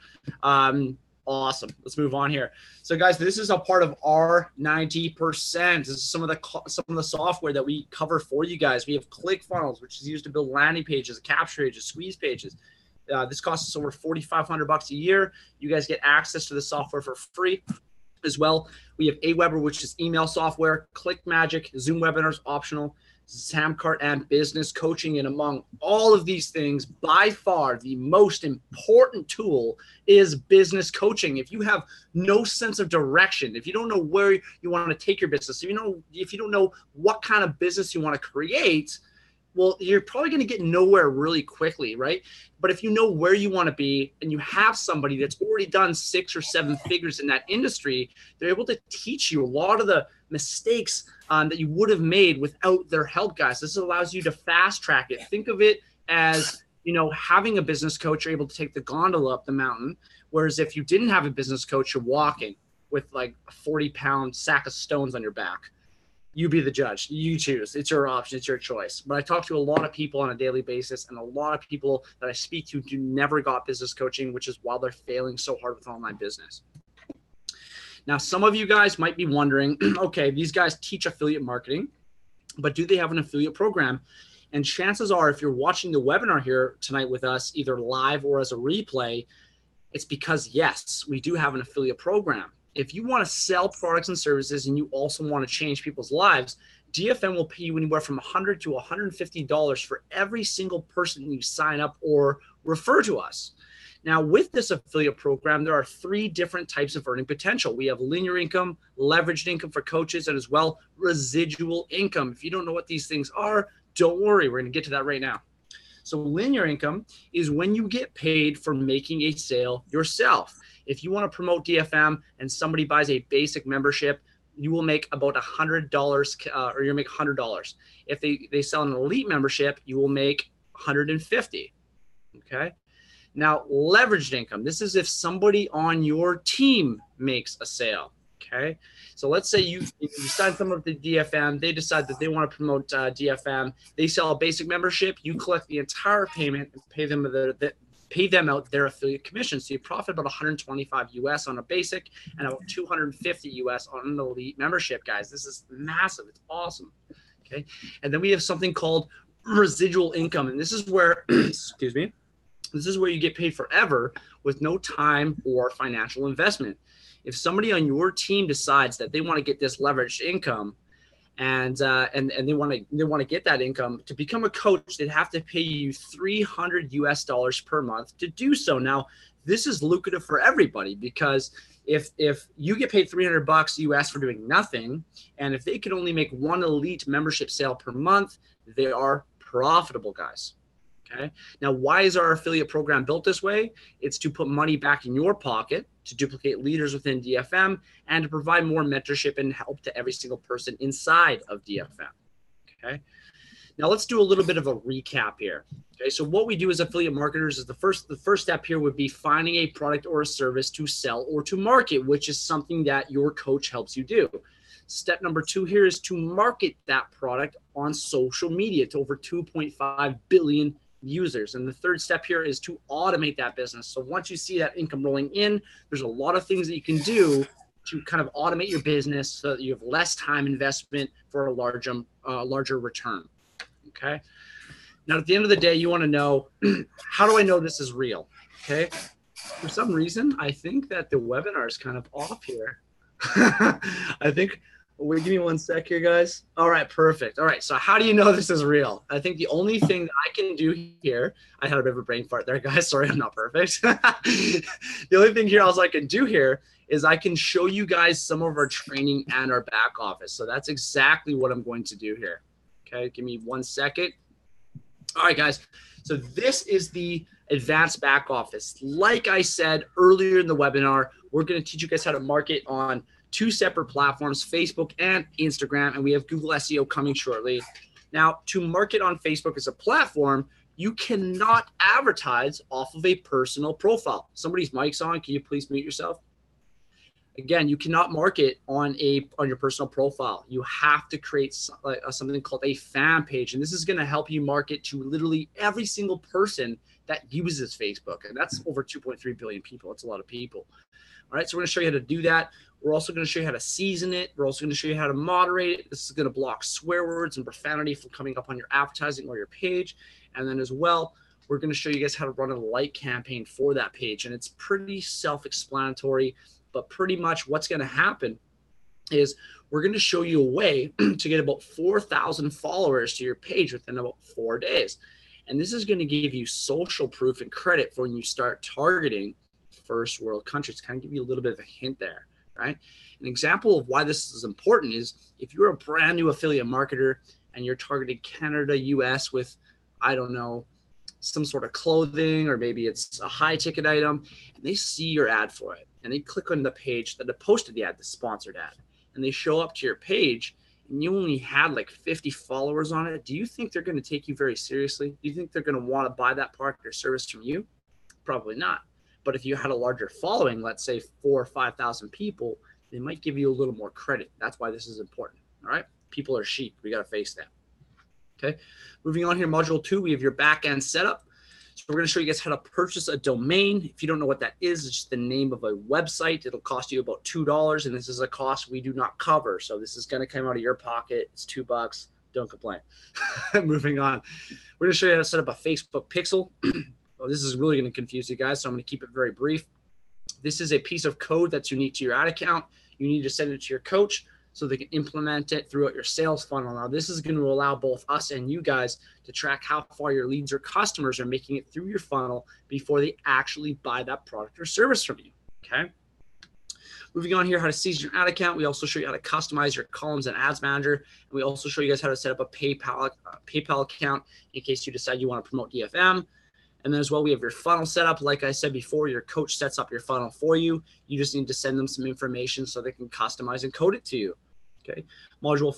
Awesome. Let's move on here. So, guys, this is a part of our 90%. This is some of the software that we cover for you guys. We have ClickFunnels, which is used to build landing pages, capture pages, squeeze pages. This costs us over $4,500 a year. You guys get access to the software for free. As well, we have Aweber, which is email software, ClickMagick, Zoom webinars optional, Samcart and business coaching. And among all of these things, by far the most important tool is business coaching. If you have no sense of direction, if you don't know where you want to take your business, if you don't know what kind of business you want to create, well, you're probably going to get nowhere really quickly, right? But if you know where you want to be and you have somebody that's already done 6 or 7 figures in that industry, they're able to teach you a lot of the mistakes that you would have made without their help, guys. This allows you to fast track it. Think of it as, having a business coach, you're able to take the gondola up the mountain. Whereas if you didn't have a business coach, you're walking with like a 40-pound sack of stones on your back. You be the judge. You choose. It's your option. It's your choice. But I talk to a lot of people on a daily basis, and a lot of people that I speak to never got business coaching, which is why they're failing so hard with online business. Now, some of you guys might be wondering, okay, these guys teach affiliate marketing, but do they have an affiliate program? And chances are, if you're watching the webinar here tonight with us, either live or as a replay, it's because, yes, we do have an affiliate program. If you want to sell products and services and you also want to change people's lives, DFM will pay you anywhere from $100 to $150 for every single person you sign up or refer to us. Now, with this affiliate program, there are 3 different types of earning potential. We have linear income, leveraged income for coaches, and as well, residual income. If you don't know what these things are, don't worry. We're going to get to that right now. So linear income is when you get paid for making a sale yourself. If you want to promote DFM and somebody buys a basic membership, you will make about $100 or you'll make $100. If they sell an elite membership, you will make $150. Okay. Now, leveraged income. This is if somebody on your team makes a sale. Okay. So let's say you sign someone up to DFM. They decide that they want to promote DFM. They sell a basic membership. You collect the entire payment and pay them out their affiliate commission. So you profit about $125 US on a basic and about $250 US on an elite membership, guys. This is massive. It's awesome. Okay. And then we have something called residual income. And this is where, excuse me, this is where you get paid forever with no time or financial investment. If somebody on your team decides that they want to get this leveraged income and they want to get that income, to become a coach, they'd have to pay you $300 US per month to do so. Now, this is lucrative for everybody because if you get paid $300 US for doing nothing, and if they can only make 1 elite membership sale per month, they are profitable, guys. Okay. Now, why is our affiliate program built this way? It's to put money back in your pocket, to duplicate leaders within DFM, and to provide more mentorship and help to every single person inside of DFM. Okay. Now let's do a little bit of a recap here. Okay. So what we do as affiliate marketers is the first step here would be finding a product or a service to sell or to market, which is something that your coach helps you do. Step number 2 here is to market that product on social media to over 2.5 billion users. And the third step here is to automate that business. So once you see that income rolling in, there's a lot of things that you can do to kind of automate your business so that you have less time investment for a larger return. Okay. Now, at the end of the day, you want to know, how do I know this is real? Okay. For some reason, I think that the webinar is kind of off here. I think, wait, give me 1 sec here, guys. All right, perfect. All right, so how do you know this is real? I think the only thing that I can do here, I had a bit of a brain fart there, guys. Sorry, I'm not perfect. The only thing here I can do here is I can show you guys some of our training and our back office. So that's exactly what I'm going to do here. Okay, give me 1 second. All right, guys. So this is the advanced back office. Like I said earlier in the webinar, we're going to teach you guys how to market on 2 separate platforms, Facebook and Instagram, and we have Google SEO coming shortly. Now, to market on Facebook as a platform, you cannot advertise off of a personal profile. Somebody's mic's on. Can you please mute yourself? Again, you cannot market on your personal profile. You have to create something called a fan page, and this is going to help you market to literally every single person that uses Facebook, and that's over 2.3 billion people. It's a lot of people. All right, so we're going to show you how to do that. We're also going to show you how to season it. We're also going to show you how to moderate it. This is going to block swear words and profanity from coming up on your advertising or your page. And then as well, we're going to show you guys how to run a like campaign for that page. And it's pretty self-explanatory, but pretty much what's going to happen is we're going to show you a way to get about 4,000 followers to your page within about 4 days. And this is going to give you social proof and credit for when you start targeting first world countries. Kind of give you a little bit of a hint there, right? An example of why this is important is if you're a brand new affiliate marketer and you're targeting Canada, US with, I don't know, some sort of clothing, or maybe it's a high ticket item, and they see your ad for it and they click on the page that posted the ad, the sponsored ad, and they show up to your page and you only had like 50 followers on it, do you think they're going to take you very seriously? Do you think they're going to want to buy that product or service from you? Probably not. But if you had a larger following, let's say 4,000 or 5,000 people, they might give you a little more credit. That's why this is important. All right. People are sheep. We got to face that. Okay. Moving on here, module 2, we have your back end setup. So we're going to show you guys how to purchase a domain. If you don't know what that is, it's just the name of a website. It'll cost you about $2, and this is a cost we do not cover. So this is going to come out of your pocket. It's $2. Don't complain. Moving on. We're going to show you how to set up a Facebook pixel. Well, this is really going to confuse you guys, so I'm going to keep it very brief. This is a piece of code that's unique to your ad account. You need to send it to your coach so they can implement it throughout your sales funnel. Now, this is going to allow both us and you guys to track how far your leads or customers are making it through your funnel before they actually buy that product or service from you, okay? Moving on here, how to seize your ad account. We also show you how to customize your columns and ads manager. And we also show you guys how to set up a PayPal account in case you decide you want to promote DFM. And then as well, we have your funnel set up. Like I said before, your coach sets up your funnel for you. You just need to send them some information so they can customize and code it to you. Okay. Module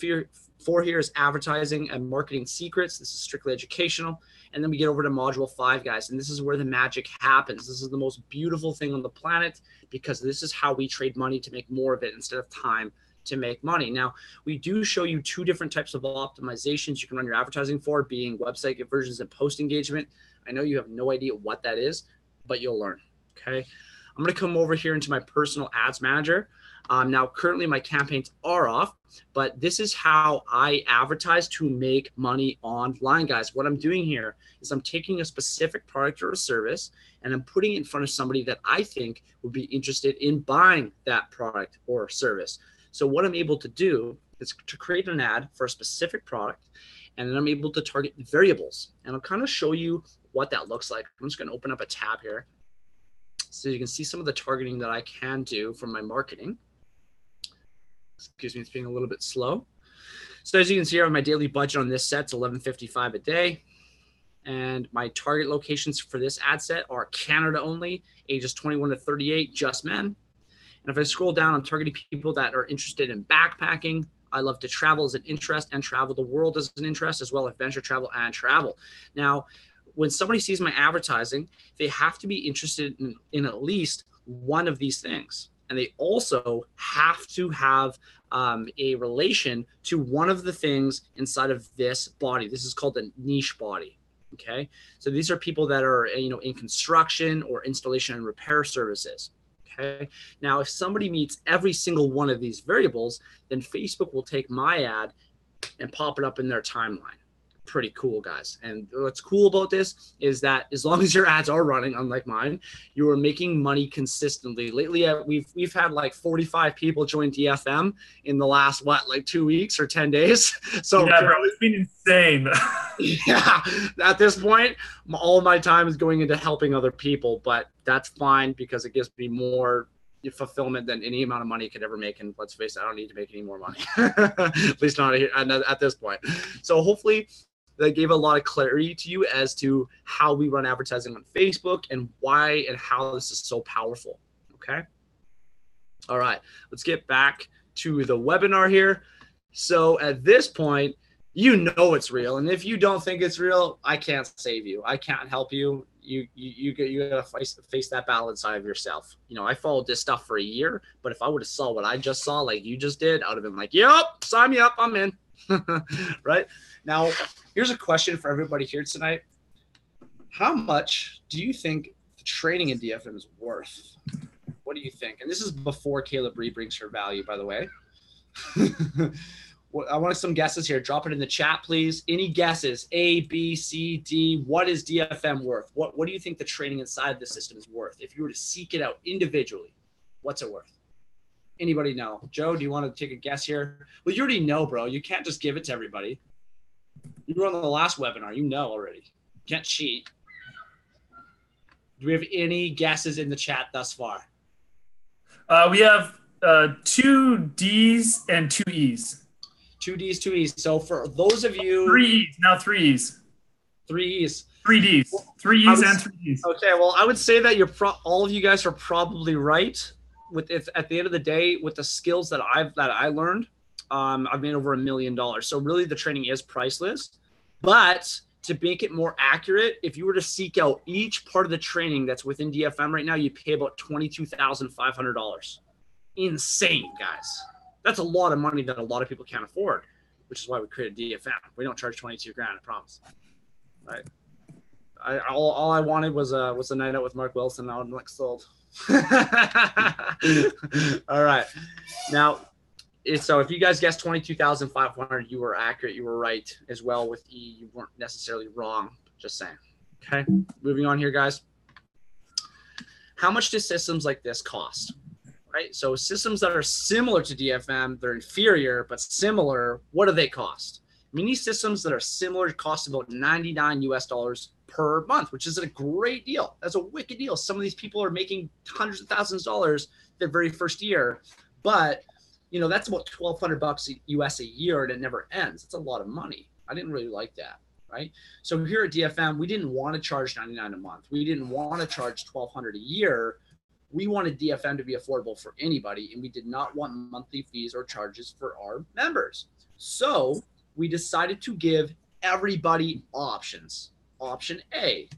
4 here is advertising and marketing secrets. This is strictly educational. And then we get over to module 5, guys. And this is where the magic happens. This is the most beautiful thing on the planet because this is how we trade money to make more of it instead of time to make money. Now, we do show you 2 different types of optimizations you can run your advertising for, being website conversions and post engagement. I know you have no idea what that is, but you'll learn, okay? I'm gonna come over here into my personal ads manager. Now, currently my campaigns are off, but this is how I advertise to make money online, guys. What I'm doing here is I'm taking a specific product or a service and I'm putting it in front of somebody that I think would be interested in buying that product or service. So what I'm able to do is to create an ad for a specific product, and then I'm able to target variables. And I'll kind of show you what that looks like. I'm just going to open up a tab here so you can see some of the targeting that I can do from my marketing. Excuse me, it's being a little bit slow. So as you can see here, my daily budget on this set's $11.55 a day. And my target locations for this ad set are Canada only, ages 21 to 38, just men. And if I scroll down, I'm targeting people that are interested in backpacking. I love to travel as an interest and travel the world as an interest, as well as adventure travel and travel. Now, when somebody sees my advertising, they have to be interested in at least one of these things. And they also have to have a relation to one of the things inside of this body. This is called a niche body. Okay. So these are people that are, in construction or installation and repair services. Okay. Now, if somebody meets every single one of these variables, then Facebook will take my ad and pop it up in their timeline. Pretty cool, guys. And what's cool about this is that as long as your ads are running, unlike mine, you are making money consistently. Lately, we've had like 45 people join DFM in the last, 2 weeks or 10 days. So yeah, bro, it's been insane. Yeah, at this point, all of my time is going into helping other people, but that's fine because it gives me more fulfillment than any amount of money you could ever make. And let's face it, I don't need to make any more money, at least not at this point. So hopefully that gave a lot of clarity to you as to how we run advertising on Facebook and why and how this is so powerful. Okay. All right, let's get back to the webinar here. So at this point, you know it's real. And if you don't think it's real, I can't save you. I can't help you. You gotta face that battle inside of yourself. I followed this stuff for a year, but if I would have saw what I just saw, like you just did, I would have been like, yep, sign me up, I'm in. Right? Now, here's a question for everybody here tonight. How much do you think the training in DFM is worth? What do you think? And this is before Caleb Bree brings her value, by the way. I want some guesses here. Drop it in the chat, please. Any guesses? A, B, C, D. What is DFM worth? What do you think the training inside the system is worth? If you were to seek it out individually, what's it worth? Anybody know? Joe, do you want to take a guess here? Well, you already know, bro. You can't just give it to everybody. You were on the last webinar. You know already. You can't cheat. Do we have any guesses in the chat thus far? We have 2 D's and 2 E's. 2 D's, 2 E's. So for those of you... 3 E's, now 3 E's. 3 E's. 3 D's. 3 E's and 3 D's. Okay, well, I would say that all of you guys are probably right. With it, at the end of the day, with the skills that I learned, I've made over $1 million. So really the training is priceless. But to make it more accurate, if you were to seek out each part of the training that's within DFM right now, you pay about $22,500. Insane, guys. That's a lot of money that a lot of people can't afford, which is why we created DFM. We don't charge 22 grand, I promise. Right? All I wanted was a night out with Mark Wilson. Now I'm like sold. All right. Now, so if you guys guessed 22,500, you were accurate. You were right as well with E. You weren't necessarily wrong. Just saying. Okay. Moving on here, guys. How much do systems like this cost? Right. So systems that are similar to DFM, they're inferior but similar. What do they cost? I mean, these systems that are similar cost about $99 US per month, which is a great deal. That's a wicked deal. Some of these people are making hundreds of thousands of dollars their very first year, but you know, that's about $1,200 US a year and it never ends. It's a lot of money. I didn't really like that, right? So here at DFM, we didn't want to charge $99 a month. We didn't want to charge $1,200 a year. We wanted DFM to be affordable for anybody, and we did not want monthly fees or charges for our members. So we decided to give everybody options. Option A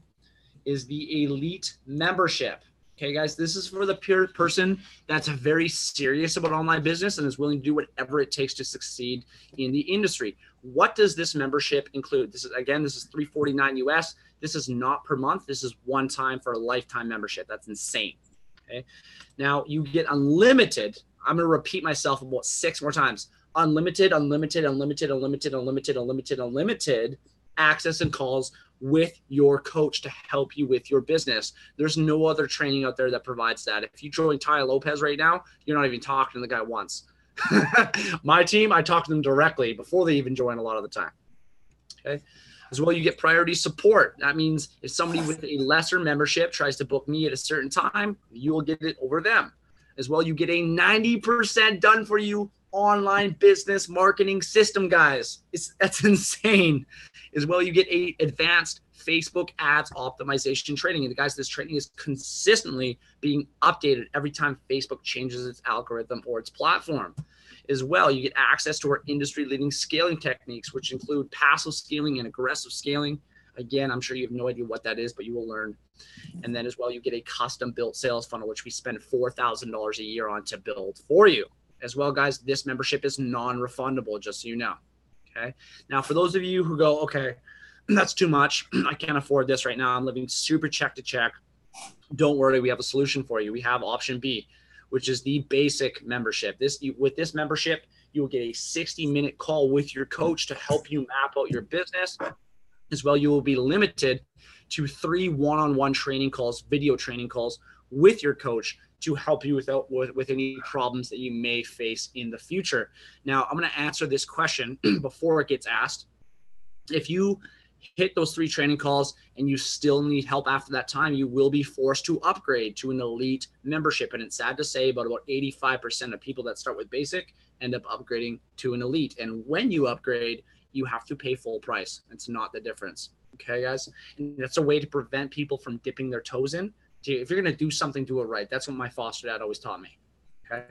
is the elite membership. Okay, guys, this is for the pure person that's very serious about online business and is willing to do whatever it takes to succeed in the industry. What does this membership include? This is $349 US. This is not per month. This is one time for a lifetime membership. That's insane. Okay. Now you get unlimited. I'm going to repeat myself about 6 more times. Unlimited, unlimited, unlimited, unlimited, unlimited, unlimited, unlimited access and calls with your coach to help you with your business. There's no other training out there that provides that. If you join Tai Lopez right now, you're not even talking to the guy once. My team, I talk to them directly before they even join a lot of the time. Okay. As well, you get priority support. That means if somebody with a lesser membership tries to book me at a certain time, you will get it over them. As well, you get a 90% done for you online business marketing system, guys. That's insane. As well, you get a advanced Facebook ads optimization training. And guys, this training is consistently being updated every time Facebook changes its algorithm or its platform. As well, you get access to our industry-leading scaling techniques, which include passive scaling and aggressive scaling. Again, I'm sure you have no idea what that is, but you will learn. And then as well, you get a custom-built sales funnel, which we spend $4,000 a year on to build for you. As well, guys, this membership is non-refundable, just so you know. Okay. Now, for those of you who go, okay, that's too much. I can't afford this right now. I'm living super check to check. Don't worry, we have a solution for you. We have option B, which is the basic membership. With this membership, you will get a 60-minute call with your coach to help you map out your business. As well, you will be limited to 3 one-on-one training calls, video training calls with your coach to help you with any problems that you may face in the future. Now, I'm going to answer this question before it gets asked. If you hit those 3 training calls and you still need help after that time, you will be forced to upgrade to an elite membership. And it's sad to say, but about 85% of people that start with basic end up upgrading to an elite. And when you upgrade, you have to pay full price. It's not the difference. Okay, guys? And that's a way to prevent people from dipping their toes in. If you're going to do something, do it right. That's what my foster dad always taught me. Okay.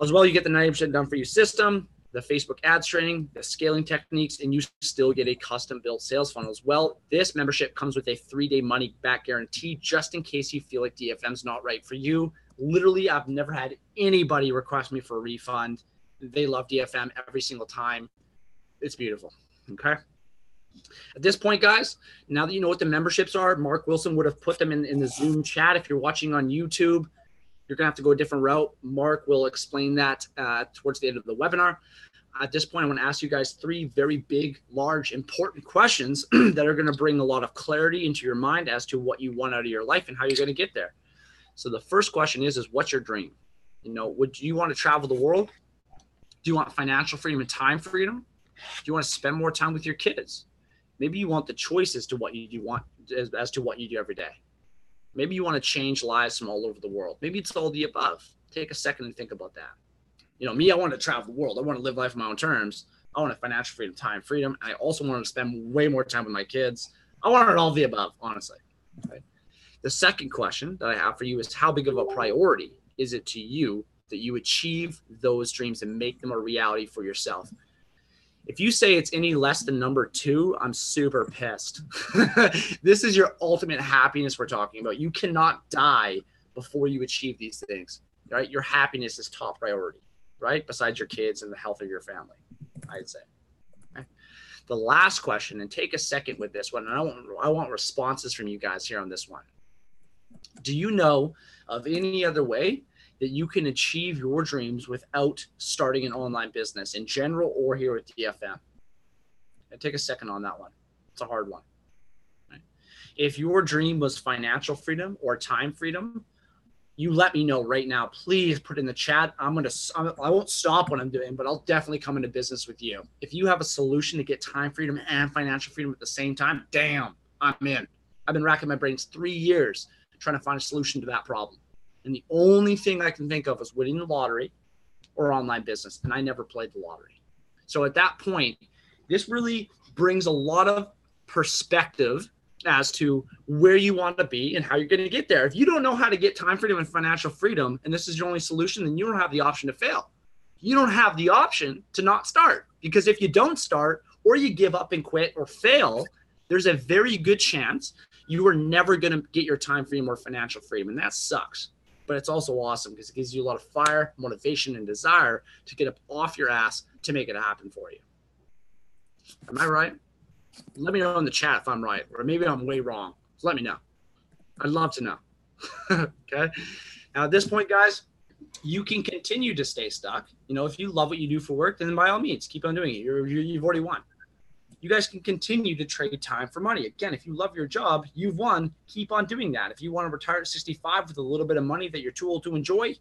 As well, you get the 90% done for you system, the Facebook ads training, the scaling techniques, and you still get a custom built sales funnel as well. This membership comes with a 3-day money back guarantee, just in case you feel like DFM's not right for you. Literally, I've never had anybody request me for a refund. They love DFM every single time. It's beautiful. Okay. At this point, guys, now that you know what the memberships are, Mark Wilson would have put them in the Zoom chat. If you're watching on YouTube, you're going to have to go a different route. Mark will explain that towards the end of the webinar. At this point, I want to ask you guys 3 very big, large, important questions that are going to bring a lot of clarity into your mind as to what you want out of your life and how you're going to get there. So the first question is what's your dream? You know, would you want to travel the world? Do you want financial freedom and time freedom? Do you want to spend more time with your kids? Maybe you want the choices to what you do want as to what you do every day. Maybe you want to change lives from all over the world. Maybe it's all the above. Take a second and think about that. You know, me, I want to travel the world. I want to live life on my own terms. I want financial freedom, time freedom. And I also want to spend way more time with my kids. I want it all the above, honestly. Right? The second question that I have for you is, how big of a priority is it to you that you achieve those dreams and make them a reality for yourself? If you say it's any less than number 2, I'm super pissed. This is your ultimate happiness we're talking about. You cannot die before you achieve these things, right? Your happiness is top priority, right? Besides your kids and the health of your family, I'd say. Okay? The last question, and take a second with this one, and I want responses from you guys here on this one. Do you know of any other way that you can achieve your dreams without starting an online business in general or here at DFM? And take a second on that one. It's a hard one. Right? If your dream was financial freedom or time freedom, you let me know right now. Please put in the chat. I won't stop what I'm doing, but I'll definitely come into business with you. If you have a solution to get time freedom and financial freedom at the same time, damn, I'm in. I've been racking my brains 3 years trying to find a solution to that problem. And the only thing I can think of is winning the lottery or online business. And I never played the lottery. So at that point, this really brings a lot of perspective as to where you want to be and how you're going to get there. If you don't know how to get time freedom and financial freedom, and this is your only solution, then you don't have the option to fail. You don't have the option to not start, because if you don't start, or you give up and quit or fail, there's a very good chance you are never going to get your time freedom or financial freedom. And that sucks. But it's also awesome because it gives you a lot of fire, motivation, and desire to get up off your ass to make it happen for you. Am I right? Let me know in the chat if I'm right, or maybe I'm way wrong. So let me know. I'd love to know. Okay. Now at this point, guys, you can continue to stay stuck. You know, if you love what you do for work, then by all means, keep on doing it. You've already won. You guys can continue to trade time for money. Again, if you love your job, you've won. Keep on doing that. If you want to retire at 65 with a little bit of money that you're too old to enjoy,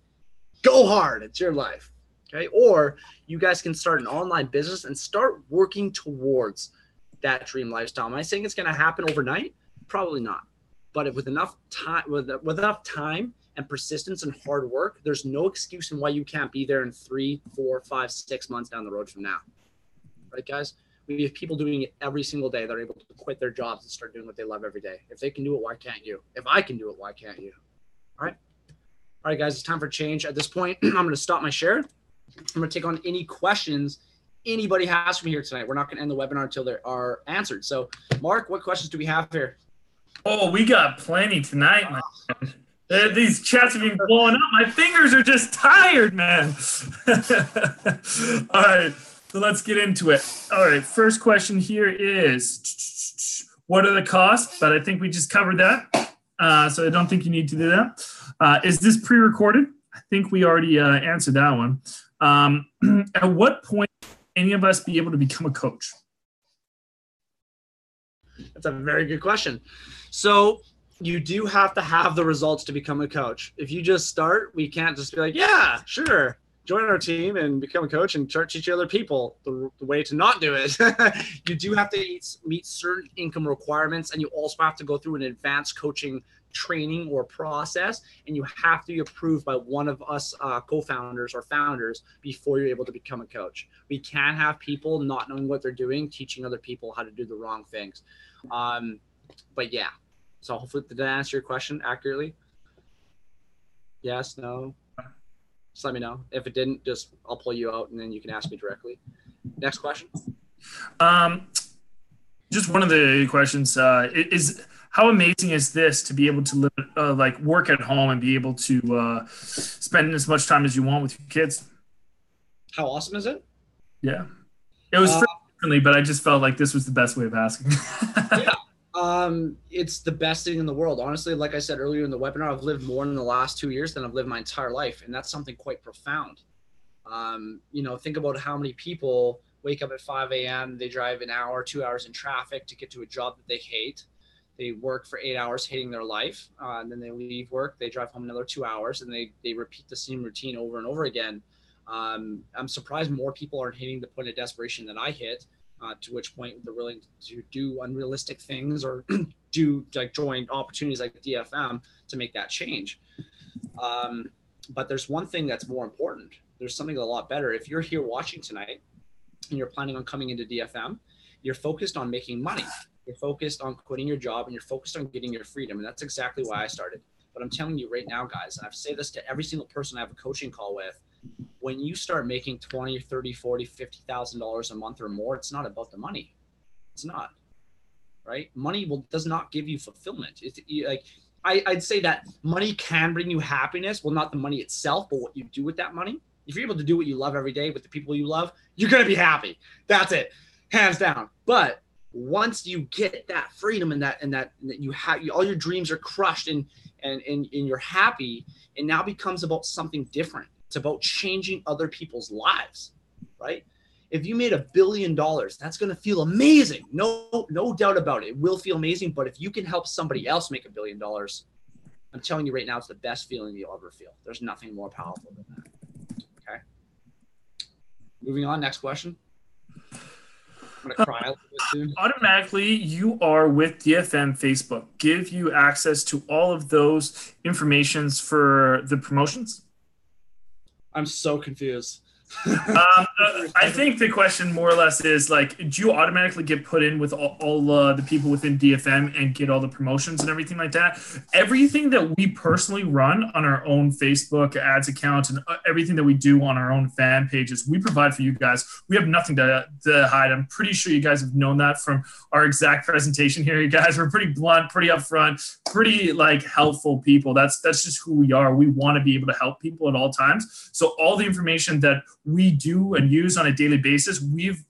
go hard. It's your life. Okay. Or you guys can start an online business and start working towards that dream lifestyle. Am I saying it's going to happen overnight? Probably not. But with enough time, with enough time and persistence and hard work, there's no excuse in why you can't be there in 3, 4, 5, 6 months down the road from now. Right, guys? We have people doing it every single day that are able to quit their jobs and start doing what they love every day. If they can do it, why can't you? If I can do it, why can't you? All right. All right, guys, it's time for change. At this point, I'm going to stop my share. I'm going to take on any questions anybody has for me here tonight. We're not going to end the webinar until they are answered. So, Mark, what questions do we have here? Oh, we got plenty tonight, man. These chats have been blowing up. My fingers are just tired, man. All right. So let's get into it. All right, first question here is, what are the costs? But I think we just covered that, so I don't think you need to do that. Is this pre-recorded? I think we already answered that one. At what point will any of us be able to become a coach? That's a very good question. So you do have to have the results to become a coach. If you just start, we can't just be like, yeah, sure. Join our team and become a coach and start teaching other people the way to not do it. You do have to meet certain income requirements, and you also have to go through an advanced coaching training or process, and you have to be approved by one of us co-founders or founders before you're able to become a coach. We can't have people not knowing what they're doing, teaching other people how to do the wrong things. But yeah, so hopefully did I answer your question accurately? Yes, no? Just let me know. If it didn't, just I'll pull you out and then you can ask me directly. Next question. Just one of the questions is, how amazing is this to be able to live, like work at home and be able to spend as much time as you want with your kids? How awesome is it? Yeah. It was friendly, but I just felt like this was the best way of asking. Yeah. It's the best thing in the world. Honestly, like I said earlier in the webinar, I've lived more in the last 2 years than I've lived my entire life. And that's something quite profound. You know, think about how many people wake up at 5 a.m. They drive an hour, 2 hours in traffic to get to a job that they hate. They work for 8 hours hating their life, and then they leave work, they drive home another 2 hours, and they repeat the same routine over and over again. I'm surprised more people aren't hitting the point of desperation that I hit, to which point they're willing to do unrealistic things or do like join opportunities like DFM to make that change. But there's one thing that's more important. There's something a lot better. If you're here watching tonight and you're planning on coming into DFM, you're focused on making money. You're focused on quitting your job, and you're focused on getting your freedom. And that's exactly why I started. But I'm telling you right now, guys, and I've said this to every single person I have a coaching call with, when you start making $20, $30, $40, $50,000 a month or more, it's not about the money. It's not, right? Money does not give you fulfillment. I'd say that money can bring you happiness. Well, not the money itself, but what you do with that money. If you're able to do what you love every day with the people you love, you're going to be happy. That's it. Hands down. But once you get that freedom and that you have, all your dreams are crushed and you're happy, it now becomes about something different. It's about changing other people's lives, right? If you made $1 billion, that's going to feel amazing. No doubt about it. It will feel amazing. But if you can help somebody else make $1 billion, I'm telling you right now, it's the best feeling you'll ever feel. There's nothing more powerful than that. Okay. Moving on. Next question. I'm going to cry a little bit soon. Automatically, you are with DFM Facebook. Give you access to all of those informations for the promotions? I'm so confused. I think the question more or less is like, do you automatically get put in with all the people within DFM and get all the promotions and everything like that? Everything that we personally run on our own Facebook ads account and everything that we do on our own fan pages, we provide for you guys. We have nothing to hide. I'm pretty sure you guys have known that from our exact presentation here. You guys are pretty blunt, pretty upfront, pretty like helpful people. That's just who we are. We want to be able to help people at all times. So all the information that we do and use on a daily basis, we've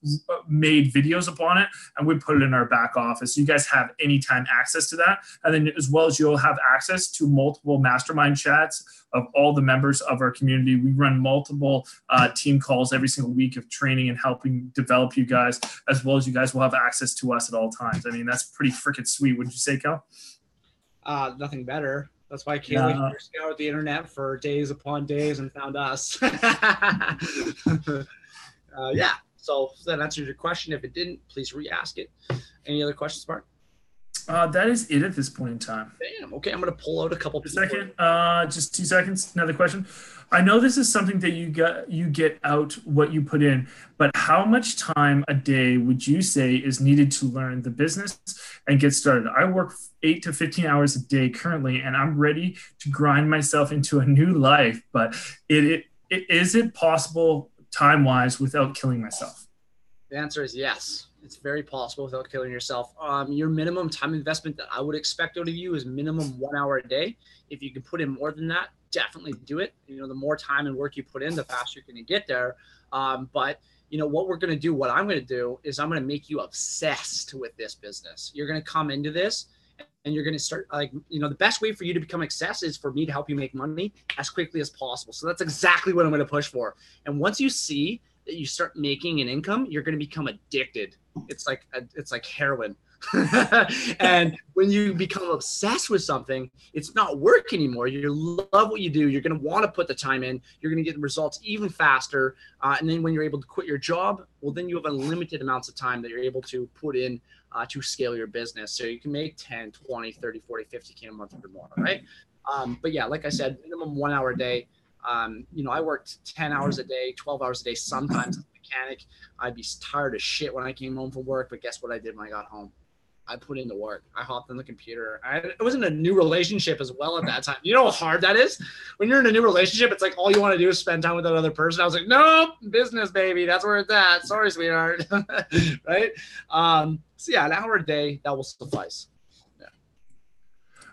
made videos upon it and we put it in our back office. So you guys have anytime access to that. And then as well as you'll have access to multiple mastermind chats of all the members of our community. We run multiple team calls every single week of training and helping develop you guys, as well as you guys will have access to us at all times. I mean, that's pretty freaking sweet. Wouldn't you say, Cal? Nothing better. That's why Kaylee scoured the internet for days upon days and found us. Yeah. So that answers your question. If it didn't, please re-ask it. Any other questions, Mark? That is it at this point in time. Damn. Okay, I'm going to pull out a couple. Just 2 seconds. Another question. I know this is something that you get out what you put in, but how much time a day would you say is needed to learn the business and get started? I work 8 to 15 hours a day currently, and I'm ready to grind myself into a new life. But is it possible time-wise without killing myself? The answer is yes. It's very possible without killing yourself. Your minimum time investment that I would expect out of you is minimum 1 hour a day. If you can put in more than that, definitely do it. You know, the more time and work you put in, the faster you're going to get there. But you know what we're going to do, what I'm going to do is I'm going to make you obsessed with this business. You're going to come into this and you're going to start the best way for you to become obsessed is for me to help you make money as quickly as possible. So that's exactly what I'm going to push for. And once you see that you start making an income, you're going to become addicted. It's like heroin. And when you become obsessed with something, it's not work anymore. You love what you do. You're going to want to put the time in. You're going to get the results even faster. And then when you're able to quit your job, well, then you have unlimited amounts of time that you're able to put in to scale your business. So you can make 10, 20, 30, 40, 50K a month or more, right? But yeah, like I said, minimum 1 hour a day. I worked 10 hours a day, 12 hours a day, sometimes as a mechanic. I'd be tired as shit when I came home from work, but guess what I did when I got home? I put in the work. I hopped on the computer. It wasn't a new relationship as well at that time. You know how hard that is? When you're in a new relationship, it's like all you want to do is spend time with that other person. I was like, nope, business, baby. That's where it's at. Sorry, sweetheart. Right? So yeah, an hour a day, that will suffice.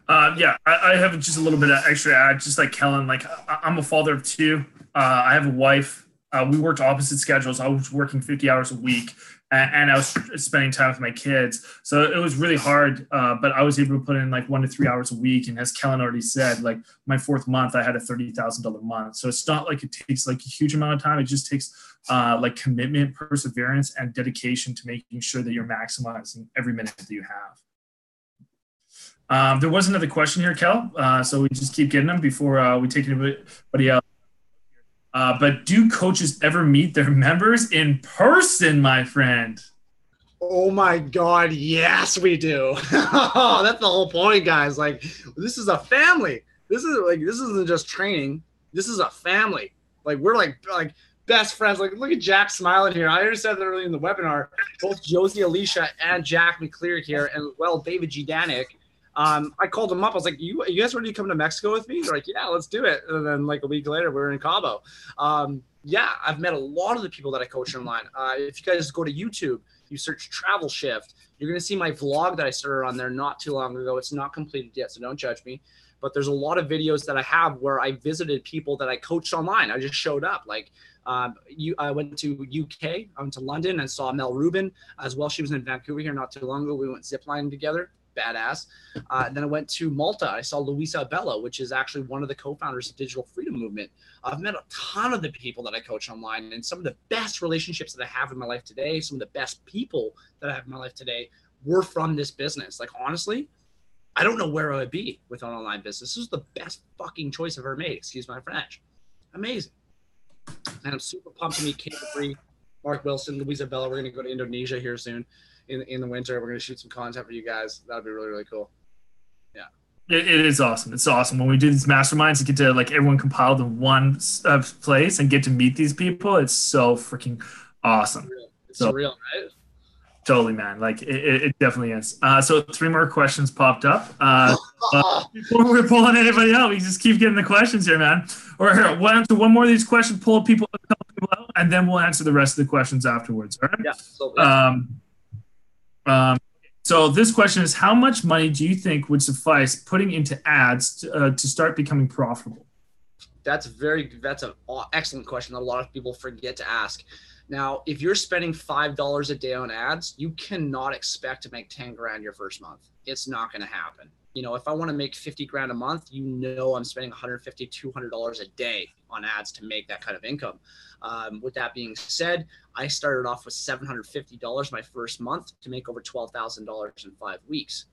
I have just a little bit of extra add, just like Kellen. Like I'm a father of 2. I have a wife. We worked opposite schedules. I was working 50 hours a week, and I was spending time with my kids. So it was really hard, but I was able to put in like 1 to 3 hours a week. And as Kellen already said, like my 4th month, I had a $30,000 month. So it's not like it takes like a huge amount of time. It just takes like commitment, perseverance, and dedication to making sure that you're maximizing every minute that you have. There was another question here, Kel. So we just keep getting them before we take anybody else. But do coaches ever meet their members in person, my friend? Oh my God, yes, we do. That's the whole point, guys. Like, this is a family. This isn't just training. This is a family. Like, we're like best friends. Like, look at Jack smiling here. I already said that earlier in the webinar. Both Josie Alicia and Jack McClear here, and well, David G. Danik. I called them up. I was like, you guys ready to come to Mexico with me? They're like, yeah, let's do it. And then like a week later, we're in Cabo. Yeah, I've met a lot of the people that I coach online. If you guys go to YouTube, you search Travel Shift, you're going to see my vlog that I started on there not too long ago. It's not completed yet, so don't judge me. But there's a lot of videos that I have where I visited people that I coached online. I just showed up. Like I went to UK, I went to London and saw Mel Rubin as well. She was in Vancouver here not too long ago. We went ziplining together. Badass. Then I went to Malta. I saw Luisa Bella, which is actually one of the co-founders of Digital Freedom Movement. I've met a ton of the people that I coach online, and some of the best relationships that I have in my life today, some of the best people that I have in my life today were from this business. Like, honestly, I don't know where I would be with an online business. This was the best fucking choice I've ever made. Excuse my French. Amazing. And I'm super pumped to meet Kate Dupree, Mark Wilson, Luisa Bella. We're going to go to Indonesia here soon. In the winter, we're going to shoot some content for you guys. That'll be really, really cool. Yeah. It is awesome. It's awesome when we do these masterminds to get to like everyone compiled in one place and get to meet these people. It's so freaking awesome. It's surreal, right? Totally, man. Like it definitely is. So 3 more questions popped up. Before we're pulling anybody out, we just keep getting the questions here, man. Or here, we'll answer one more of these questions, pull a couple people out, and then we'll answer the rest of the questions afterwards. All right? Yeah. So, yeah. So this question is, how much money do you think would suffice putting into ads to start becoming profitable? That's an excellent question that a lot of people forget to ask. Now, if you're spending $5 a day on ads, you cannot expect to make 10 grand your first month. It's not going to happen. You know, if I want to make 50 grand a month, you know, I'm spending $150, $200 a day on ads to make that kind of income. With that being said, I started off with $750 my first month to make over $12,000 in 5 weeks.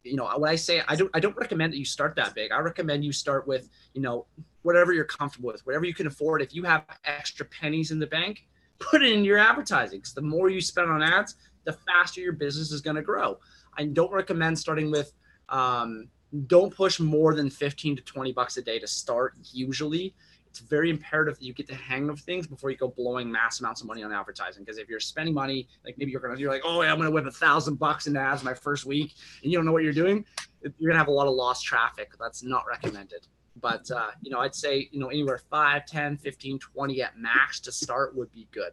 You know, when I say I don't recommend that you start that big. I recommend you start with, you know, whatever you're comfortable with, whatever you can afford. If you have extra pennies in the bank, put it in your advertising. Because the more you spend on ads, the faster your business is going to grow. I don't recommend starting with, don't push more than 15 to 20 bucks a day to start. Usually it's very imperative that you get the hang of things before you go blowing mass amounts of money on advertising. Because if you're spending money, like maybe you're like, oh yeah, I'm going to whip $1,000 into ads my first week, and you don't know what you're doing, you're going to have a lot of lost traffic. That's not recommended. But, you know, I'd say, you know, anywhere 5, 10, 15, 20 at max to start would be good.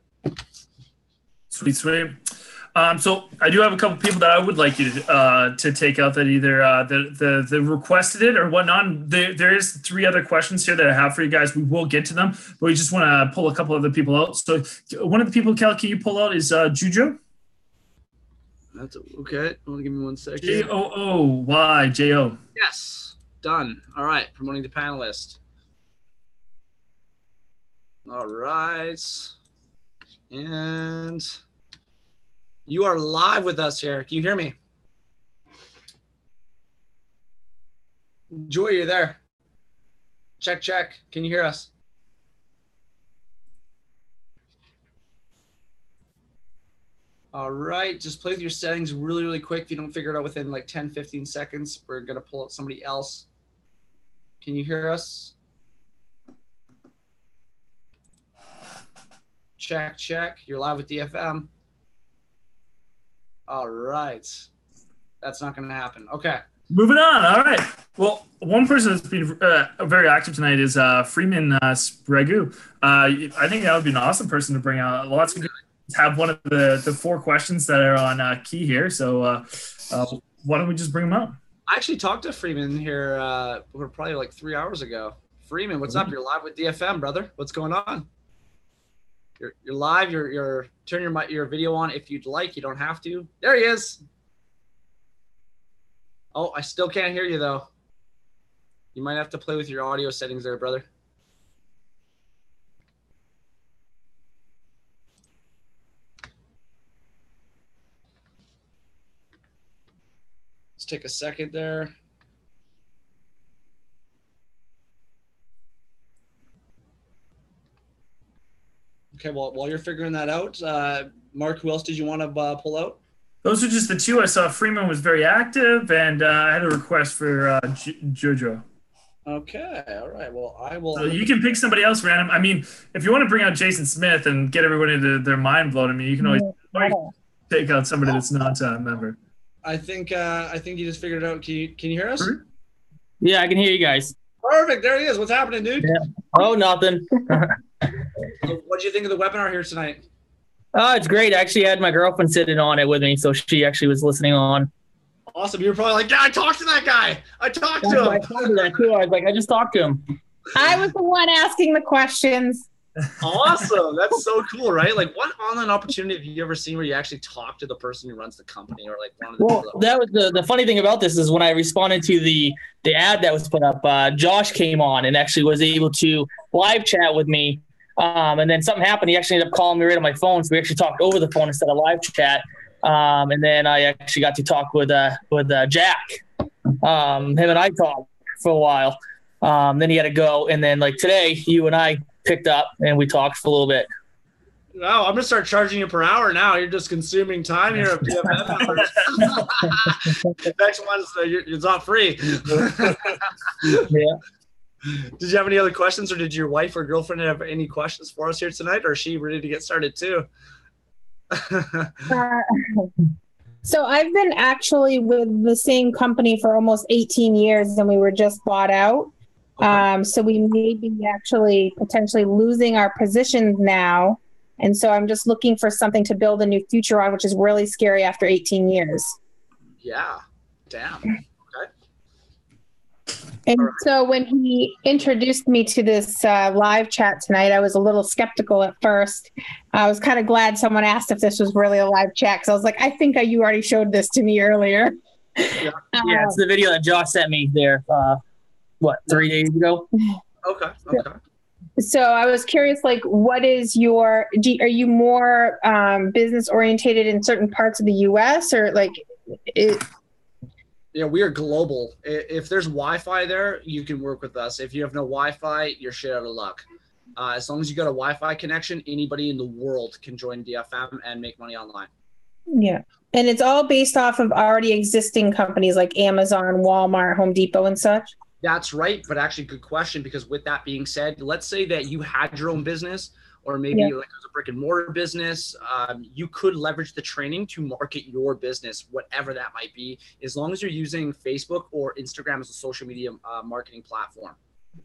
Sweet. So I do have a couple people that I would like you to take out that either the requested it or whatnot. There is 3 other questions here that I have for you guys. We will get to them, but we just want to pull a couple other people out. So one of the people, Kel, can you pull out is Jujo? That's okay. Hold on, give me 1 second. JOOYJO. Yes. Done. All right. Promoting the panelist. All right. And you are live with us here. Can you hear me? Joy, you're there. Check. Can you hear us? All right. Just play with your settings really, really quick. If you don't figure it out within like 10, 15 seconds, we're going to pull out somebody else. Can you hear us? Check. You're live with DFM. All right. That's not going to happen. Okay. Moving on. All right. Well, one person that's been very active tonight is Freeman Spragu. I think that would be an awesome person to bring out. Lots of good. Have one of the 4 questions that are on key here. So why don't we just bring them out? I actually talked to Freeman here probably like 3 hours ago. Freeman, what's up? You're live with DFM, brother. What's going on? You're live. You're turn your video on if you'd like. You don't have to. There he is. Oh, I still can't hear you though. You might have to play with your audio settings there, brother. Let's take a second there. Okay, well, while you're figuring that out, Mark, who else did you want to pull out? Those are just the two. I saw Freeman was very active, and I had a request for Jojo. Okay, all right. Well, I will. So you can pick somebody else random. I mean, if you want to bring out Jason Smith and get everybody to their mind blown, I mean, you can always take out somebody that's not a member. I think you just figured it out. Can you hear us? Yeah, I can hear you guys. Perfect. There he is. What's happening, dude? Yeah. Oh, nothing. What did you think of the webinar here tonight? Oh, it's great. I actually had my girlfriend sitting on it with me, so she actually was listening on. Awesome. You were probably like, yeah, I talked to that guy. I talked to him. I told her that too. I was like, I just talked to him. I was the one asking the questions. Awesome. That's so cool, right? Like, what online opportunity have you ever seen where you actually talk to the person who runs the company, or like one of the Well, that was the funny thing about this is when I responded to the ad that was put up, Josh came on and actually was able to live chat with me. And then something happened. He actually ended up calling me right on my phone. So we actually talked over the phone instead of live chat. And then I actually got to talk with Jack. Him and I talked for a while. Then he had to go. And then like today, you and I picked up and we talked for a little bit. No, I'm going to start charging you per hour now. You're just consuming time here. Next one's it's not free. Yeah. Did you have any other questions, or did your wife or girlfriend have any questions for us here tonight, or is she ready to get started too? So I've been actually with the same company for almost 18 years, and we were just bought out. Okay. So we may be actually potentially losing our positions now. And so I'm just looking for something to build a new future on, which is really scary after 18 years. Yeah. Damn. Okay. And so when he introduced me to this live chat tonight, I was a little skeptical at first. I was kind of glad someone asked if this was really a live chat, because I was like, I think you already showed this to me earlier. Yeah, it's the video that Josh sent me there, 3 days ago? Okay. So I was curious, like, what is are you more business orientated in certain parts of the U.S. or like Yeah, we are global. If there's Wi-Fi there, you can work with us. If you have no Wi-Fi, you're shit out of luck. As long as you got a Wi-Fi connection, anybody in the world can join DFM and make money online. Yeah. And it's all based off of already existing companies like Amazon, Walmart, Home Depot, and such? That's right. But actually, good question, because with that being said, let's say that you had your own business, or maybe like it was a brick and mortar business. You could leverage the training to market your business, whatever that might be, as long as you're using Facebook or Instagram as a social media marketing platform.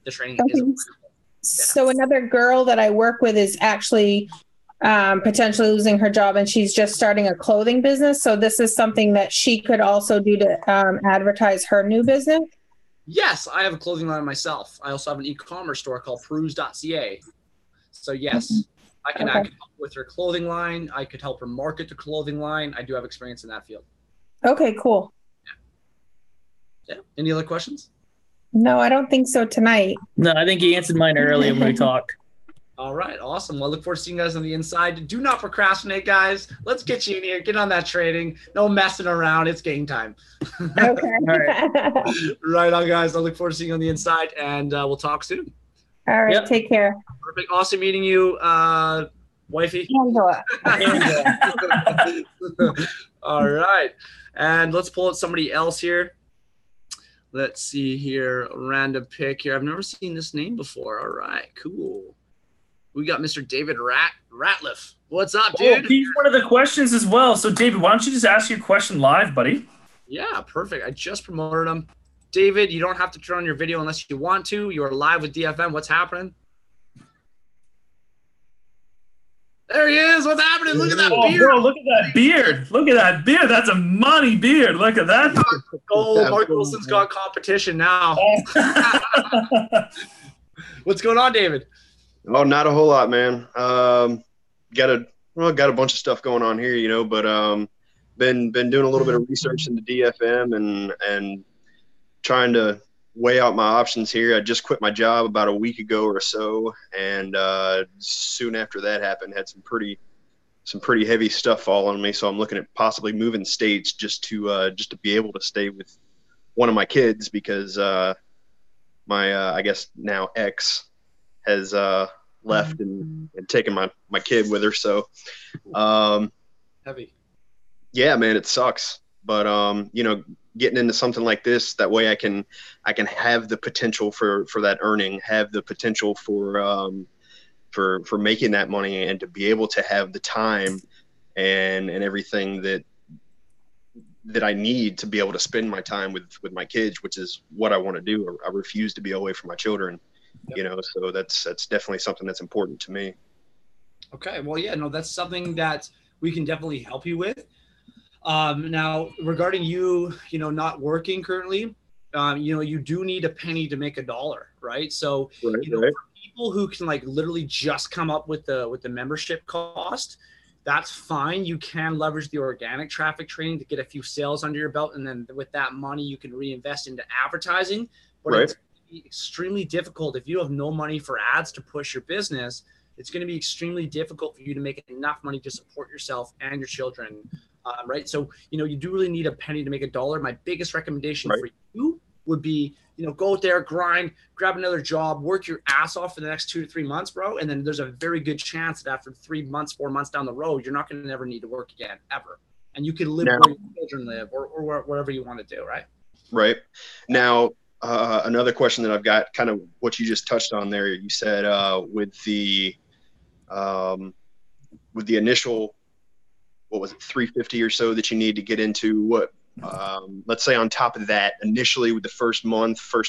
The training is. So another girl that I work with is actually potentially losing her job, and she's just starting a clothing business. So this is something that she could also do to advertise her new business. Yes, I have a clothing line myself. I also have an e-commerce store called Peruse.ca. So yes, I can help with her clothing line. I could help her market the clothing line. I do have experience in that field. Okay, cool. Yeah. Any other questions? No, I don't think so tonight. No, I think he answered mine earlier when we talked. All right, awesome. Well, I look forward to seeing you guys on the inside. Do not procrastinate, guys. Let's get you in here. Get on that trading. No messing around. It's game time. Okay. All right. Right on, guys. I look forward to seeing you on the inside, and we'll talk soon. All right. Yep. Take care. Perfect. Awesome meeting you, wifey. Angela. All right. And let's pull out somebody else here. Let's see here. A random pick here. I've never seen this name before. All right. Cool. We got Mr. David Ratliff. What's up, dude? He's one of the questions as well. So, David, why don't you just ask your question live, buddy? Yeah, perfect. I just promoted him. David, you don't have to turn on your video unless you want to. You're live with DFM. What's happening? There he is. What's happening? Look at that beard. Bro, look at that beard. Look at that beard. That's a money beard. Look at that. Oh, Mark Wilson's got competition now. What's going on, David? Oh, not a whole lot, man. Got a bunch of stuff going on here, but been doing a little bit of research into DFM and trying to weigh out my options here. I just quit my job about a week ago or so, and soon after that happened, had some pretty some pretty heavy stuff following me. So I'm looking at possibly moving states just to be able to stay with one of my kids, because my I guess now ex has left and taken my kid with her. So heavy. Yeah, man, it sucks. But you know, getting into something like this, that way I can have the potential for that earning, have the potential for making that money, and to be able to have the time and everything that I need to be able to spend my time with my kids, which is what I want to do. I refuse to be away from my children, you know, so that's definitely something that's important to me. Okay. Well, yeah, no, that's something that we can definitely help you with. Now regarding you know, not working currently, you know, you do need a penny to make a dollar, right? So, you know, for people who can like literally just come up with the membership cost, that's fine. You can leverage the organic traffic training to get a few sales under your belt, and then with that money you can reinvest into advertising. But it's extremely difficult if you have no money for ads to push your business. It's going to be extremely difficult for you to make enough money to support yourself and your children, right? So, you know, you do really need a penny to make a dollar. My biggest recommendation for you would be, you know, go out there, grind, grab another job, work your ass off for the next 2 to 3 months, bro. And then there's a very good chance that after 3 months, 4 months down the road, you're not going to ever need to work again, ever. And you can live where your children live, or wherever you want to do, right? Right. Now, another question that I've got, kind of what you just touched on there. You said with the initial, what was it, 350 or so that you need to get into, what, let's say on top of that, initially with the first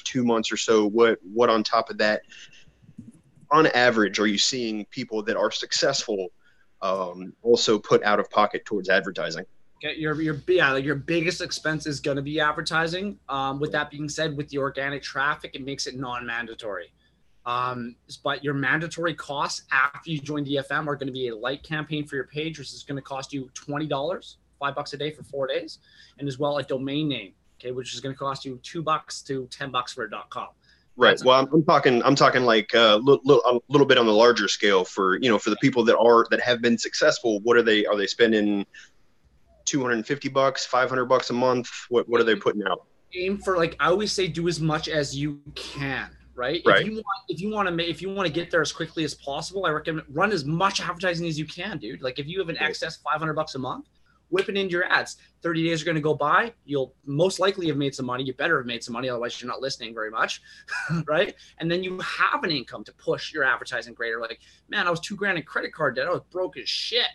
2 months or so, what on top of that, on average, are you seeing people that are successful also put out of pocket towards advertising? Okay, your biggest expense is going to be advertising. With that being said, with the organic traffic, it makes it non-mandatory. But your mandatory costs after you join DFM are going to be a light campaign for your page, which is going to cost you $20, $5 a day for 4 days, and as well a domain name, okay, which is going to cost you $2 to $10 for .com. Right. Well, I'm talking like a little bit on the larger scale for, you know, for the people that have been successful. What are they spending? $250, $500 a month? What are they putting out? Aim for, like I always say, do as much as you can. Right. If you want to get there as quickly as possible, I recommend run as much advertising as you can, dude. Like if you have an excess $500 a month, whip it into your ads. 30 days are going to go by. You'll most likely have made some money. You better have made some money. Otherwise you're not listening very much. Right. And then you have an income to push your advertising greater. Like, man, I was $2,000 in credit card debt. I was broke as shit.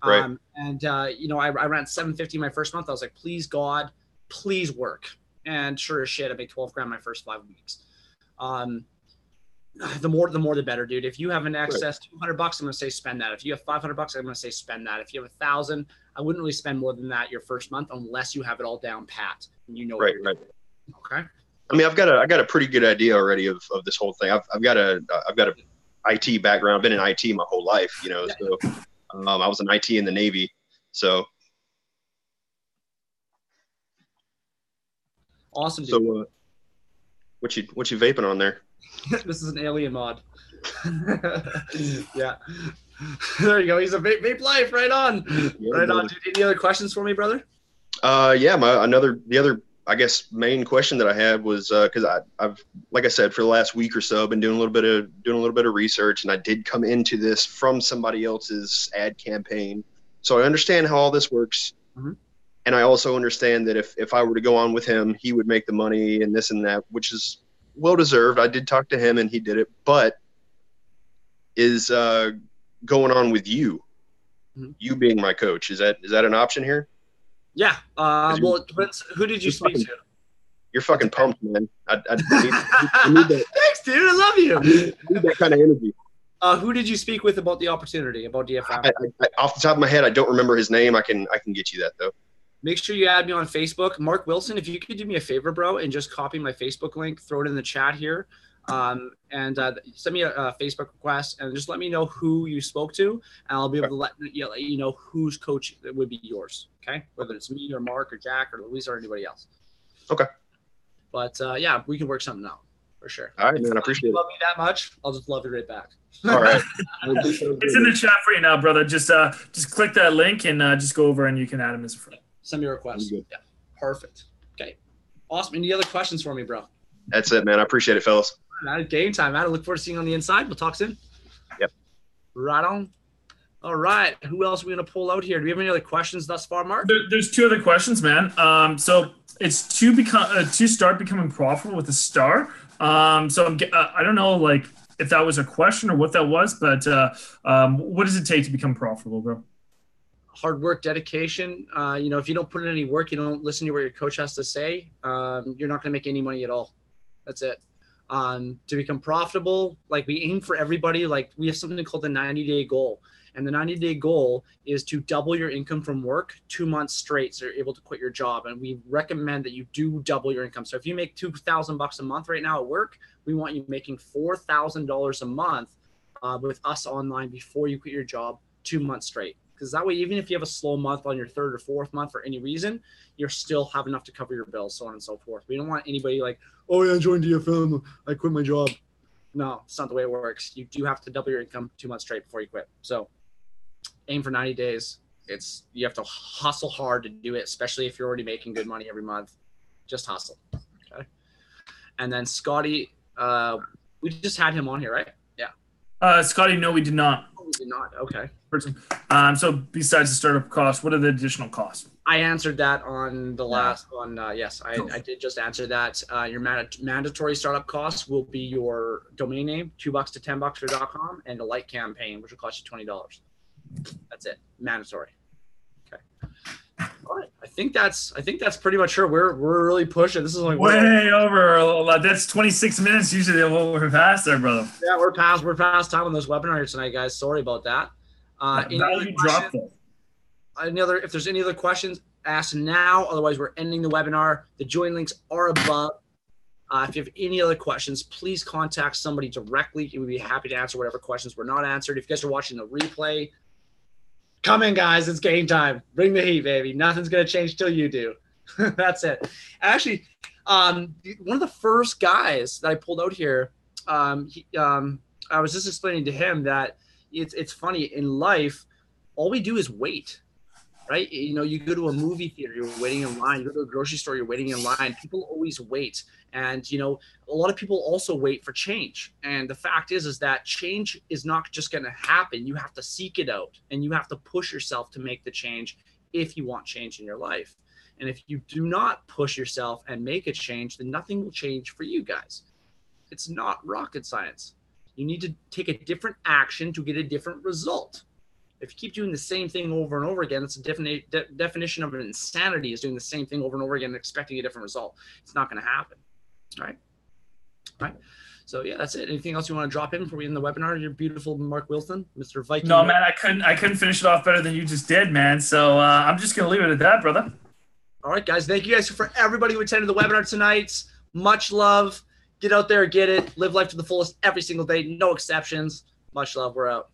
Right. You know, I ran $750 my first month. I was like, please God, please work. And sure as shit, I made $12,000 my first 5 weeks. The more the better, dude. If you have an excess $200, I'm going to say spend that. If you have $500, I'm going to say spend that. If you have $1,000, I wouldn't really spend more than that your first month unless you have it all down pat and you know. Right. Okay. I mean, I've got a pretty good idea already of this whole thing. I've got a IT background. I've been in IT my whole life, you know. So I was in IT in the Navy. So awesome. Dude. So what you vaping on there? This is an alien mod. Yeah. There you go. He's a vape life. Right on. Yeah, right on. Dude, any other questions for me, brother? Yeah. The other I guess main question that I had was because I've like I said, for the last week or so, I've been doing a little bit of research, and I did come into this from somebody else's ad campaign, so I understand how all this works. Mm-hmm. And I also understand that if I were to go on with him, he would make the money and this and that, which is well deserved. I did talk to him and he did it, but is going on with you, you being my coach, is that an option here? Yeah. Well, who did you speak to? You're fucking pumped, man. I need that. Thanks, dude. I love you. I need that kind of energy. Who did you speak with about the opportunity, about DFM? I, off the top of my head, I don't remember his name. I can get you that though. Make sure you add me on Facebook, Mark Wilson. If you could do me a favor, bro, and just copy my Facebook link, throw it in the chat here, and send me a Facebook request, and just let me know who you spoke to, and I'll be able to let you know whose coach would be yours. Okay, whether it's me or Mark or Jack or Luis or anybody else. Okay. But yeah, we can work something out. For sure. All right, man. I appreciate it. Love me that much, I'll just love you right back. All right. It's in the chat for you now, brother. Just click that link and just go over and you can add him as a friend. Send me a request. Yeah. Perfect. Okay. Awesome. Any other questions for me, bro? That's it, man. I appreciate it, fellas. Game time, man. I look forward to seeing you on the inside. We'll talk soon. Yep. Right on. All right. Who else are we going to pull out here? Do we have any other questions thus far, Mark? There's 2 other questions, man. So it's to start becoming profitable with a star. So I don't know, like, if that was a question or what that was, but what does it take to become profitable, bro? Hard work, dedication. If you don't put in any work, you don't listen to what your coach has to say, you're not going to make any money at all. That's it. To become profitable, like, we aim for everybody. Like, we have something called the 90-day goal. And the 90-day goal is to double your income from work 2 months straight, so you're able to quit your job. And we recommend that you do double your income. So if you make $2,000 a month right now at work, we want you making $4,000 a month with us online before you quit your job 2 months straight. Because that way, even if you have a slow month on your 3rd or 4th month for any reason, you're still have enough to cover your bills, so on and so forth. We don't want anybody like, oh yeah, I joined DFM, I quit my job. No, it's not the way it works. You do have to double your income 2 months straight before you quit. So aim for 90 days. You have to hustle hard to do it, especially if you're already making good money every month. Just hustle. Okay. And then Scotty, we just had him on here, right? Yeah. Scotty, no, we did not. Oh, we did not. Okay. So besides the startup costs, what are the additional costs? I answered that on the last one. Yes, I did just answer that. Your mandatory startup costs will be your domain name, $2 to $10 for .com, and a light campaign, which will cost you $20. That's it. Mandatory. Okay. All right. I think that's pretty much sure. We're really pushing. This is like way over. That's 26 minutes. Usually we're past there, brother. Yeah, we're past time on this webinar here tonight, guys. Sorry about that. If there's any other questions, ask now. Otherwise, we're ending the webinar. The join links are above. If you have any other questions, please contact somebody directly. We'd be happy to answer whatever questions were not answered. If you guys are watching the replay, come in, guys. It's game time. Bring the heat, baby. Nothing's going to change till you do. That's it. Actually, one of the first guys that I pulled out here, I was just explaining to him that it's funny. In life, all we do is wait. Right? You go to a movie theater, you're waiting in line. You go to a grocery store, you're waiting in line. People always wait. And, a lot of people also wait for change. And the fact is that change is not just going to happen. You have to seek it out and you have to push yourself to make the change if you want change in your life. And if you do not push yourself and make a change, then nothing will change for you guys. It's not rocket science. You need to take a different action to get a different result. If you keep doing the same thing over and over again, it's a definition of an insanity is doing the same thing over and over again and expecting a different result. It's not going to happen. All right. So yeah, that's it. Anything else you want to drop in before we end the webinar? Your beautiful Mark Wilson, Mr. Viking. No, man, I couldn't finish it off better than you just did, man. So I'm just going to leave it at that, brother. All right, guys. Thank you guys for everybody who attended the webinar tonight. Much love. Get out there, get it. Live life to the fullest every single day. No exceptions. Much love. We're out.